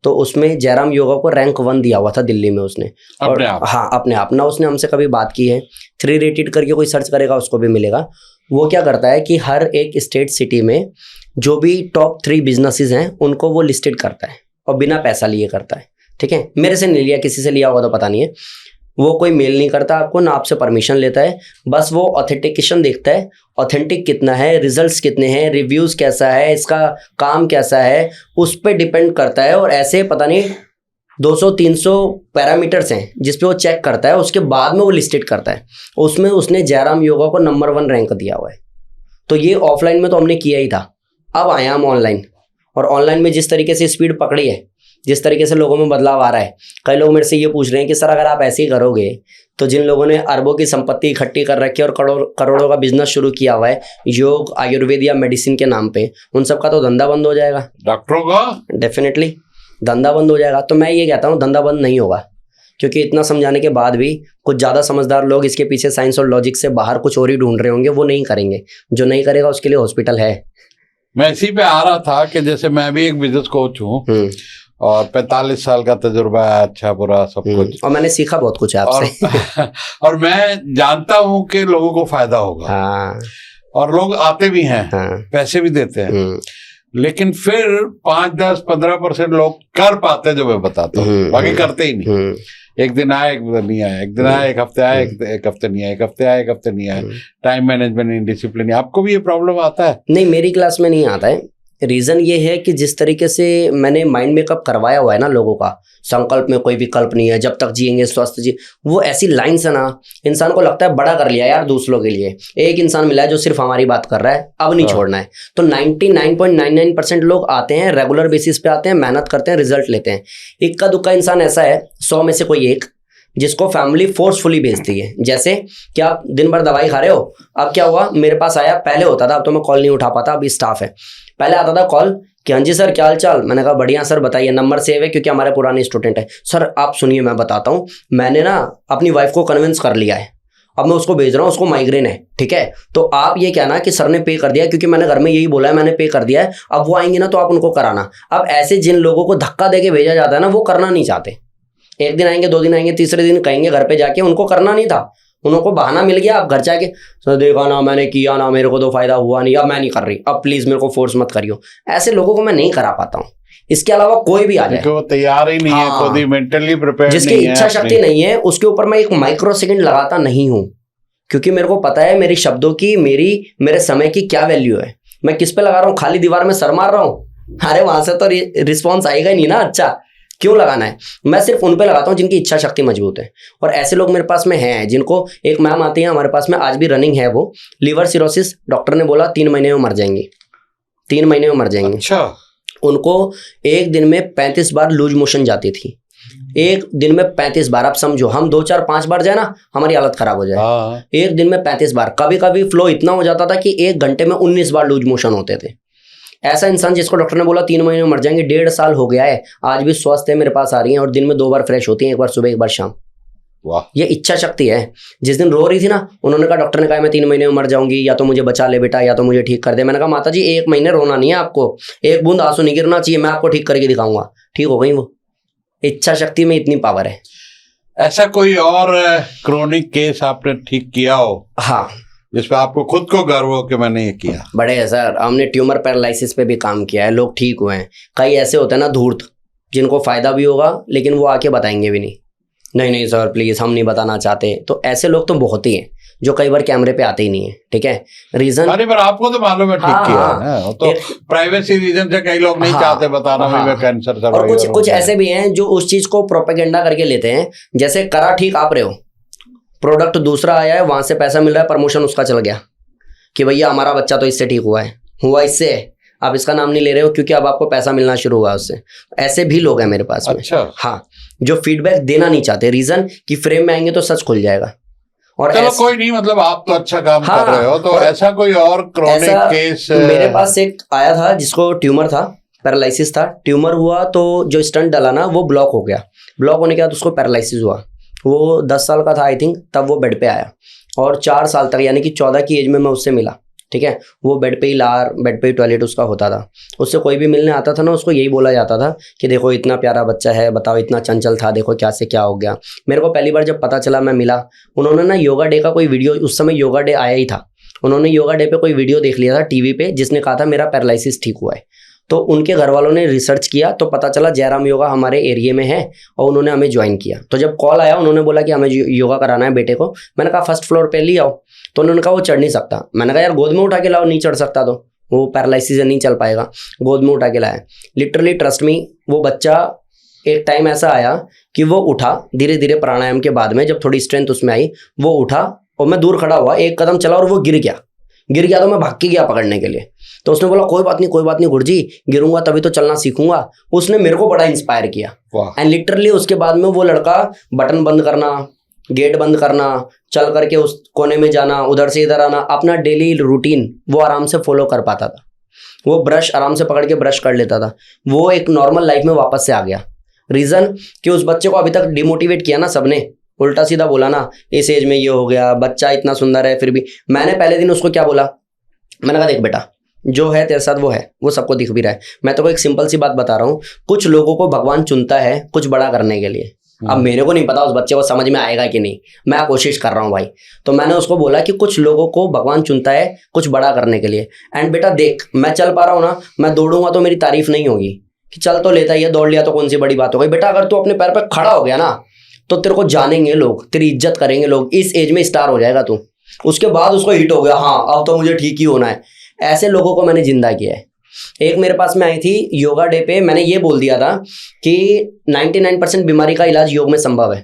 तो उसमें जयराम योगा को रैंक 1 दिया हुआ था दिल्ली में उसने, और अपने आप? हाँ, अपने आप ना, उसने हमसे कभी बात की है। 3 रेटेड करके कोई सर्च करेगा उसको भी मिलेगा। वो क्या करता है कि हर एक स्टेट सिटी में जो भी टॉप 3 बिजनेसेस हैं उनको वो लिस्टेड करता है और बिना पैसा लिए करता है। ठीक है, मेरे से नहीं लिया, किसी से लिया होगा तो पता नहीं है। वो कोई मेल नहीं करता आपको, ना आपसे परमिशन लेता है, बस वो ऑथेंटिकेशन देखता है, ऑथेंटिक कितना है, रिजल्ट्स कितने हैं, रिव्यूज़ कैसा है, इसका काम कैसा है, उस पर डिपेंड करता है। और ऐसे पता नहीं 200-300 पैरामीटर्स हैं जिस पे वो चेक करता है, उसके बाद में वो लिस्टेड करता है। उसमें उसने जयराम योगा को नंबर 1 रैंक दिया हुआ है। तो ये ऑफलाइन में तो हमने किया ही था, अब आया हम ऑनलाइन। और ऑनलाइन में जिस तरीके से स्पीड पकड़ी है, जिस तरीके से लोगों में बदलाव आ रहा है, कई लोग मेरे से ये पूछ रहे हैं कि सर अगर आप ऐसे ही करोगे तो जिन लोगों ने अरबों की संपत्ति इकट्ठी कर रखी है और करोड़ों का बिजनेस शुरू किया हुआ है योग, आयुर्वेद या मेडिसिन के नाम पे, उन सबका तो धंधा बंद हो जाएगा। डॉक्टरों का डेफिनेटली धंधा बंद हो जाएगा। तो मैं ये कहता हूँ धंधा बंद नहीं होगा, क्योंकि इतना समझाने के बाद भी कुछ ज़्यादा समझदार लोग इसके पीछे साइंस और लॉजिक से बाहर कुछ और ही ढूंढ रहे होंगे, वो नहीं करेंगे। जो नहीं करेगा उसके लिए हॉस्पिटल है। मैं इसी पे आ रहा था कि जैसे मैं भी एक बिजनेस कोच हूँ और 45 साल का तजुर्बा है, अच्छा बुरा सब कुछ, और मैंने सीखा बहुत कुछ है आपसे। और मैं जानता हूँ कि लोगों को फायदा होगा। हाँ, और लोग आते भी हैं, हाँ, पैसे भी देते हैं, लेकिन फिर 5-10-15% लोग कर पाते जो मैं बताता हूँ, बाकी करते ही नहीं। एक दिन आए, एक दिन नहीं आए, एक दिन आए, एक हफ्ते आए, एक हफ्ते नहीं आए, एक हफ्ते आए, एक हफ्ते नहीं आए। Time management, indiscipline. आपको भी ये प्रॉब्लम आता है? नहीं, मेरी क्लास में नहीं आता है। रीज़न ये है कि जिस तरीके से मैंने माइंड मेकअप करवाया हुआ है ना लोगों का, संकल्प में कोई विकल्प नहीं है, जब तक जिएंगे स्वस्थ जी, वो ऐसी लाइन्स है ना, इंसान को लगता है बड़ा कर लिया यार दूसरों के लिए। एक इंसान मिला है जो सिर्फ हमारी बात कर रहा है, अब नहीं छोड़ना है। तो 99.99% लोग आते हैं, रेगुलर बेसिस पे आते हैं, मेहनत करते हैं, रिजल्ट लेते हैं। इक्का दुक्का इंसान ऐसा है 100 में से कोई एक, जिसको फैमिली फोर्सफुली भेजती है। जैसे कि आप दिन भर दवाई खा रहे हो, अब क्या हुआ, मेरे पास आया, पहले होता था, अब तो मैं कॉल नहीं उठा पाता, अभी स्टाफ है। पहले आता था कॉल कि हाँ जी सर क्या हाल चाल, मैंने कहा बढ़िया सर बताइए, नंबर सेव है क्योंकि हमारे पुराने स्टूडेंट है। सर आप सुनिए मैं बताता हूँ, मैंने ना अपनी वाइफ को कन्विंस कर लिया है, अब मैं उसको भेज रहा हूँ, उसको माइग्रेन है, ठीक है, तो आप ये कहना कि सर ने पे कर दिया क्योंकि मैंने घर में यही बोला है, मैंने पे कर दिया है, अब वो आएंगे ना तो आप उनको कराना। अब ऐसे जिन लोगों को धक्का दे के भेजा जाता है ना, वो करना नहीं चाहते। एक दिन आएंगे, 2 दिन आएंगे, तीसरे दिन कहेंगे घर पे जाके उनको करना नहीं था, उनको बहाना मिल गया। अब घर जाके सर देखा ना मैंने किया ना, मेरे को तो फायदा हुआ नहीं, अब मैं नहीं कर रही, अब प्लीज मेरे को फोर्स मत करियो। ऐसे लोगों को मैं नहीं करा पाता हूँ। इसके अलावा कोई भी आ जाए, वो तैयार ही नहीं है, खुद ही मेंटली प्रिपेयर्ड नहीं है, जिसकी इच्छा शक्ति नहीं है, उसके ऊपर मैं एक माइक्रो सेकंड लगाता नहीं हूँ, क्योंकि मेरे को पता है मेरी शब्दों की, मेरे समय की क्या वैल्यू है। मैं किस पे लगा रहा हूँ, खाली दीवार में सर मार रहा हूँ, अरे वहां से तो रिस्पॉन्स आएगा ही नहीं ना, अच्छा क्यों लगाना है। मैं सिर्फ उन पे लगाता हूँ जिनकी इच्छा शक्ति मजबूत है, और ऐसे लोग मेरे पास में हैं जिनको, एक मैम आती है हमारे पास में, आज भी रनिंग है वो, लीवर सिरोसिस, डॉक्टर ने बोला 3 महीने में मर जाएंगी, 3 महीने में मर जाएंगे। अच्छा। उनको एक दिन में 35 बार लूज मोशन जाती थी, एक दिन में 35 बार। आप समझो, हम 2, 4, 5 बार जाए ना हमारी हालत खराब हो जाए, एक दिन में 35 बार। कभी कभी फ्लो इतना हो जाता था कि 1 घंटे में 19 बार लूज मोशन होते थे। ऐसा इंसान जिसको डॉक्टर ने बोला 3 महीने में मर जाएंगे, 1.5 साल हो गया है, आज भी स्वस्थ है, मेरे पास आ रही हैं और दिन में 2 बार फ्रेश होती हैं, एक बार सुबह एक बार शाम। वाह, ये इच्छा शक्ति है। जिस दिन रो रही थी ना, उन्होंने कहा, डॉक्टर ने कहा मैं 3 महीने में मर जाऊंगी, या तो मुझे बचा ले बेटा, या तो मुझे ठीक कर दे। मैंने कहा माता जी 1 महीने रोना नहीं है आपको, 1 बूंद आंसू नहीं गिरना चाहिए, मैं आपको ठीक करके दिखाऊंगा। ठीक हो गई वो। इच्छा शक्ति में इतनी पावर है। ऐसा कोई और क्रोनिक केस आपने ठीक किया हो? हाँ, जिस पे आपको खुद को गर्व हो कि मैंने ये किया? बड़े है सर, हमने ट्यूमर पैरालिसिस पे भी काम किया है, लोग ठीक हुए हैं। कई ऐसे होते हैं ना धूर्त, जिनको फायदा भी होगा लेकिन वो आके बताएंगे भी नहीं, नहीं सर प्लीज हम नहीं बताना चाहते। तो ऐसे लोग तो बहुत ही हैं जो कई बार कैमरे पे आते ही नहीं है, ठीक है, रीजन। अरे पर आपको तो मालूम है ठीक किया है ना, तो प्राइवेसी रीजन से कई लोग नहीं चाहते बताना भी मैं कैंसर से। और कुछ ऐसे भी हैं जो उस चीज को प्रोपेगेंडा करके लेते हैं, जैसे करा ठीक आप रहे हो, प्रोडक्ट दूसरा आया है, वहां से पैसा मिल रहा है, प्रमोशन उसका चल गया कि भैया हमारा बच्चा तो इससे ठीक हुआ इससे, आप इसका नाम नहीं ले रहे हो क्योंकि अब आपको पैसा मिलना शुरू हुआ उससे। ऐसे भी लोग हैं मेरे पास में। अच्छा। हाँ, जो फीडबैक देना नहीं चाहते, रीजन कि फ्रेम में आएंगे तो सच खुल जाएगा। और चलो कोई नहीं, मतलब आप तो अच्छा काम कर रहे हो, तो ऐसा कोई और क्रोनिक केस? मेरे पास एक आया था जिसको ट्यूमर था, पैरालिसिस था, ट्यूमर हुआ तो जो स्टंट डाला ना वो ब्लॉक हो गया, ब्लॉक होने के बाद उसको पैरालिसिस हुआ। वो 10 साल का था आई थिंक, तब वो बेड पे आया, और 4 साल तक यानी कि 14 की एज में मैं उससे मिला, ठीक है। वो बेड पे ही बेड पे ही टॉयलेट उसका होता था। उससे कोई भी मिलने आता था ना, उसको यही बोला जाता था कि देखो इतना प्यारा बच्चा है, बताओ इतना चंचल था, देखो क्या से क्या हो गया। मेरे को पहली बार जब पता चला, मैं मिला, उन्होंने ना योगा डे का कोई वीडियो, उस समय योगा डे आया ही था, उन्होंने योगा डे पे कोई वीडियो देख लिया था टीवी पे जिसने कहा था मेरा पैरालिसिस ठीक हुआ है। तो उनके घर वालों ने रिसर्च किया तो पता चला जयराम योगा हमारे एरिया में है और उन्होंने हमें ज्वाइन किया। तो जब कॉल आया उन्होंने बोला कि हमें योगा कराना है बेटे को। मैंने कहा फर्स्ट फ्लोर पे ले आओ। तो उन्होंने कहा वो चढ़ नहीं सकता। मैंने कहा यार गोद में उठा के लाओ, नहीं चढ़ सकता तो वो पैरालिसिस से नहीं चल पाएगा। गोद में उठा के लाया। लिटरली ट्रस्ट मी, वो बच्चा एक टाइम ऐसा आया कि वो उठा धीरे धीरे प्राणायाम के बाद में, जब थोड़ी स्ट्रेंथ उसमें आई वो उठा और मैं दूर खड़ा हुआ, एक कदम चला और वो गिर गया तो मैं भाग के गया पकड़ने के लिए। तो उसने बोला कोई बात नहीं गुरुजी, गिरूंगा तभी तो चलना सीखूंगा। उसने मेरे को बड़ा इंस्पायर किया। एंड लिटरली उसके बाद में वो लड़का बटन बंद करना, गेट बंद करना, चल करके उस कोने में जाना, उधर से इधर आना, अपना डेली रूटीन वो आराम से फॉलो कर पाता था। वो ब्रश आराम से पकड़ के ब्रश कर लेता था। वो एक नॉर्मल लाइफ में वापस से आ गया। रीज़न कि उस बच्चे को अभी तक डिमोटिवेट किया ना सबने, उल्टा सीधा बोला ना, इस एज में ये हो गया, बच्चा इतना सुंदर है फिर भी। मैंने पहले दिन उसको क्या बोला, मैंने कहा देख बेटा जो है तेरे साथ वो है, वो सबको दिख भी रहा है। मैं तो कोई एक सिंपल सी बात बता रहा हूँ, कुछ लोगों को भगवान चुनता है कुछ बड़ा करने के लिए। अब मेरे को नहीं पता उस बच्चे को समझ में आएगा कि नहीं, मैं कोशिश कर रहा हूँ भाई। तो मैंने उसको बोला कि कुछ लोगों को भगवान चुनता है कुछ बड़ा करने के लिए। एंड बेटा देख मैं चल पा रहा हूँ ना, मैं दौड़ूंगा तो मेरी तारीफ नहीं होगी कि चल तो लेता ही है, दौड़ लिया तो कौन सी बड़ी बात हो गई। बेटा अगर तू अपने पैर पर खड़ा हो गया ना तो तेरे को जानेंगे लोग, तेरी इज्जत करेंगे लोग। इस एज में स्टार हो जाएगा तू, उसके बाद उसको हिट हो गया, हाँ अब तो मुझे ठीक ही होना है। ऐसे लोगों को मैंने जिंदा किया है। एक मेरे पास में आई थी योगा डे पे, मैंने ये बोल दिया था कि 99% बीमारी का इलाज योग में संभव है।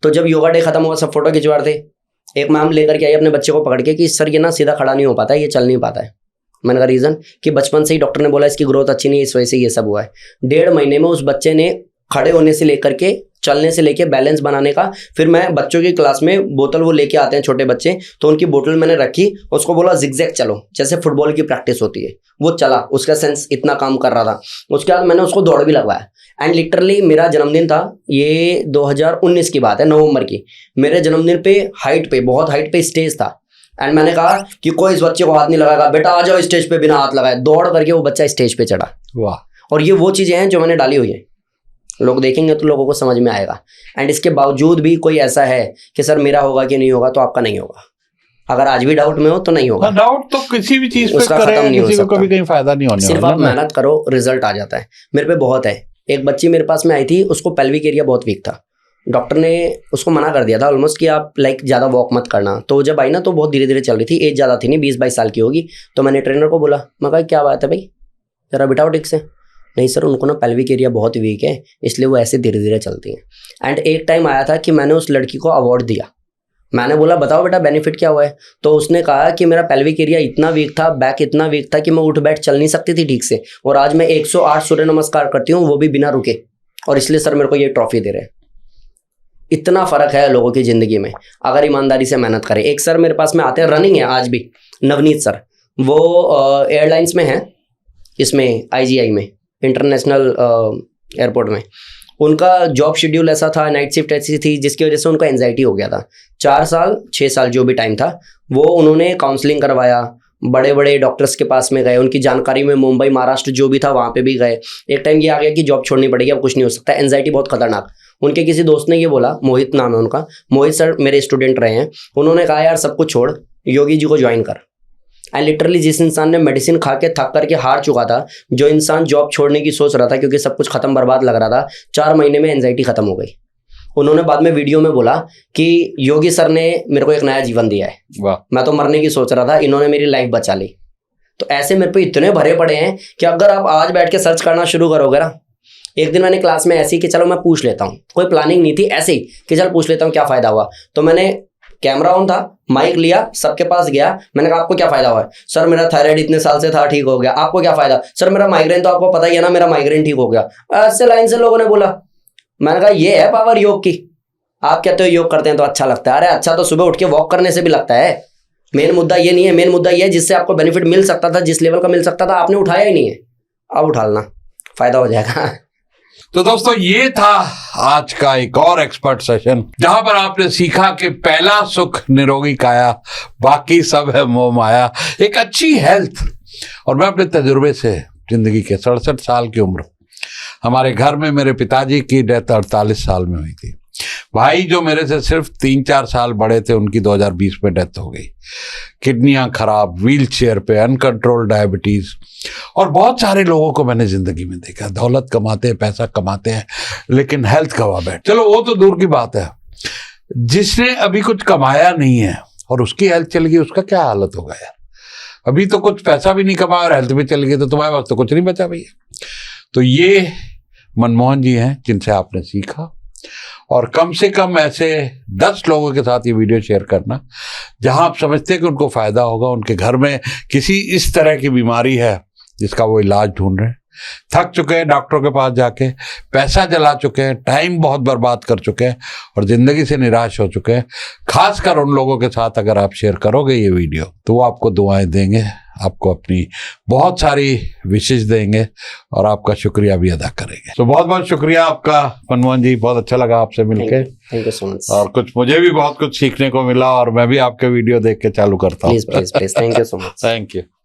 तो जब योगा डे खत्म हुआ सब फोटो खिंचवा रहे थे। एक मैम लेकर के आई अपने बच्चे को पकड़ के कि सर ये ना सीधा खड़ा नहीं हो पाता है, ये चल नहीं पाता है। मैंने कहा रीज़न कि बचपन से ही डॉक्टर ने बोला इसकी ग्रोथ अच्छी नहीं है, इस वजह से ये सब हुआ है। 1.5 महीने में उस बच्चे ने खड़े होने से लेकर के चलने से लेके बैलेंस बनाने का, फिर मैं बच्चों की क्लास में बोतल वो लेके आते हैं छोटे बच्चे, तो उनकी बोतल मैंने रखी, उसको बोला जिगजैग चलो, जैसे फुटबॉल की प्रैक्टिस होती है। वो चला, उसका सेंस इतना काम कर रहा था। उसके बाद मैंने उसको दौड़ भी लगवाया। एंड लिटरली मेरा जन्मदिन था, ये 2019 की बात है, नवंबर की। मेरे जन्मदिन पे हाइट पे, बहुत हाइट पे स्टेज था। एंड मैंने कहा कि कोई इस बच्चे को हाथ नहीं लगाएगा, बेटा आ जाओ स्टेज पे बिना हाथ लगाए। दौड़ करके वो बच्चा स्टेज पे चढ़ा। वाह। और ये वो चीज़ें हैं जो मैंने डाली हुई है, लोग देखेंगे तो लोगों को समझ में आएगा। एंड इसके बावजूद भी कोई ऐसा है कि सर मेरा होगा कि नहीं होगा, तो आपका नहीं होगा। अगर आज भी डाउट में हो तो नहीं होगा। डाउट तो किसी भी चीज पे करे, किसी को कभी कहीं फायदा नहीं होने वाला। सिर्फ आप मेहनत करो, रिजल्ट आ जाता है। मेरे पे बहुत है। एक बच्ची मेरे पास में आई थी, उसको पेल्विक एरिया बहुत वीक था। डॉक्टर ने उसको मना कर दिया था ऑलमोस्ट कि आप ज़्यादा वॉक मत करना। तो जब आई ना तो बहुत धीरे धीरे चल रही थी, एज ज़्यादा थी नहीं, 20-22 साल की होगी। तो मैंने ट्रेनर को बोला, मैं कहा क्या बात है भाई, जरा बिठाओ ठीक से। नहीं सर उनको ना पेल्विक एरिया बहुत वीक है, इसलिए वो ऐसे धीरे धीरे चलती हैं। एंड एक टाइम आया था कि मैंने उस लड़की को अवार्ड दिया। मैंने बोला बताओ बेटा बेनिफिट क्या हुआ है। तो उसने कहा कि मेरा पेल्विक एरिया इतना वीक था, बैक इतना वीक था कि मैं उठ बैठ चल नहीं सकती थी ठीक से, और आज मैं 108 सूर्य नमस्कार करती हूँ, वो भी बिना रुके, और इसलिए सर मेरे को ये ट्रॉफी दे रहे हैं। इतना फ़र्क है लोगों की ज़िंदगी में अगर ईमानदारी से मेहनत करें। एक सर मेरे पास में आते हैं, रनिंग है आज भी, नवनीत सर, वो एयरलाइंस में हैं, इसमें IGI में, इंटरनेशनल एयरपोर्ट में। उनका जॉब शेड्यूल ऐसा था, नाइट शिफ्ट ऐसी थी जिसकी वजह से उनको एंजाइटी हो गया था। 4 साल 6 साल जो भी टाइम था वो उन्होंने काउंसलिंग करवाया, बड़े बड़े डॉक्टर्स के पास में गए, उनकी जानकारी में मुंबई महाराष्ट्र जो भी था वहाँ पे भी गए। एक टाइम ये आ गया कि जॉब छोड़नी पड़ेगी, अब कुछ नहीं हो सकता, एंजाइटी बहुत खतरनाक। उनके किसी दोस्त ने ये बोला, मोहित नाम है उनका, मोहित सर मेरे स्टूडेंट रहे हैं, उन्होंने कहा यार सब कुछ छोड़, योगी जी को ज्वाइन कर। एंड लिटरली जिस इंसान ने मेडिसिन खा के थक करके हार चुका था, जो इंसान जॉब छोड़ने की सोच रहा था क्योंकि सब कुछ खत्म बर्बाद लग रहा था, 4 महीने में एंजाइटी खत्म हो गई। उन्होंने बाद में वीडियो में बोला कि योगी सर ने मेरे को एक नया जीवन दिया है, मैं तो मरने की सोच रहा था, इन्होंने मेरी लाइफ बचा ली। तो ऐसे मेरे पे इतने भरे पड़े हैं कि अगर आप आज बैठ के सर्च करना शुरू करोगे ना। एक दिन मैंने क्लास में ऐसे ही कि चलो मैं पूछ लेता हूँ, कोई प्लानिंग नहीं थी, ऐसे ही कि चल पूछ लेता हूँ क्या फ़ायदा हुआ। तो मैंने कैमरा ऑन था, माइक लिया, सबके पास गया, मैंने कहा आपको क्या फ़ायदा हुआ है। सर मेरा थायराइड इतने साल से था, ठीक हो गया। आपको क्या फ़ायदा। सर मेरा माइग्रेन, तो आपको पता ही है ना, मेरा माइग्रेन ठीक हो गया। ऐसे लाइन से लोगों ने बोला। मैंने कहा ये है पावर योग की। आप कहते हो योग करते हैं तो अच्छा लगता है, अरे अच्छा तो सुबह उठ के वॉक करने से भी लगता है। मेन मुद्दा ये नहीं है, मेन मुद्दा ये है जिससे आपको बेनिफिट मिल सकता था, जिस लेवल का मिल सकता था, आपने उठाया ही नहीं है। अब उठा लेना, फ़ायदा हो जाएगा। तो दोस्तों ये था आज का एक और एक्सपर्ट सेशन, जहां पर आपने सीखा कि पहला सुख निरोगी काया, बाकी सब है मोह माया। एक अच्छी हेल्थ, और मैं अपने तजुर्बे से, जिंदगी के 67 साल की उम्र, हमारे घर में मेरे पिताजी की डेथ 48 साल में हुई थी। भाई जो मेरे से सिर्फ 3-4 साल बड़े थे, उनकी 2020 में डेथ हो गई। किडनियां खराब, व्हील चेयर पे, अनकंट्रोल डायबिटीज। और बहुत सारे लोगों को मैंने जिंदगी में देखा, दौलत कमाते हैं, पैसा कमाते हैं, लेकिन हेल्थ गवा बैठे। चलो वो तो दूर की बात है, जिसने अभी कुछ कमाया नहीं है और उसकी हेल्थ चल गई, उसका क्या हालत होगा यार। अभी तो कुछ पैसा भी नहीं कमाया और हेल्थ भी चल गई, तो तुम्हारे पास तो कुछ नहीं बचा भैया। तो ये मनमोहन जी हैं जिनसे आपने सीखा, और कम से कम ऐसे 10 लोगों के साथ ये वीडियो शेयर करना जहां आप समझते हैं कि उनको फायदा होगा। उनके घर में किसी इस तरह की बीमारी है जिसका वो इलाज ढूंढ रहे हैं, थक चुके हैं डॉक्टरों के पास जाके, पैसा जला चुके हैं, टाइम बहुत बर्बाद कर चुके हैं और जिंदगी से निराश हो चुके हैं। खासकर उन लोगों के साथ अगर आप शेयर करोगे ये वीडियो, तो वो आपको दुआएं देंगे, आपको अपनी बहुत सारी विशेष देंगे और आपका शुक्रिया भी अदा करेंगे। तो बहुत बहुत शुक्रिया आपका मनमोहन जी, बहुत अच्छा लगा आपसे मिलकर। Thank you so much. और कुछ मुझे भी बहुत कुछ सीखने को मिला और मैं भी आपके वीडियो देख के चालू करता हूँ। Please please please, thank you so much. Thank you.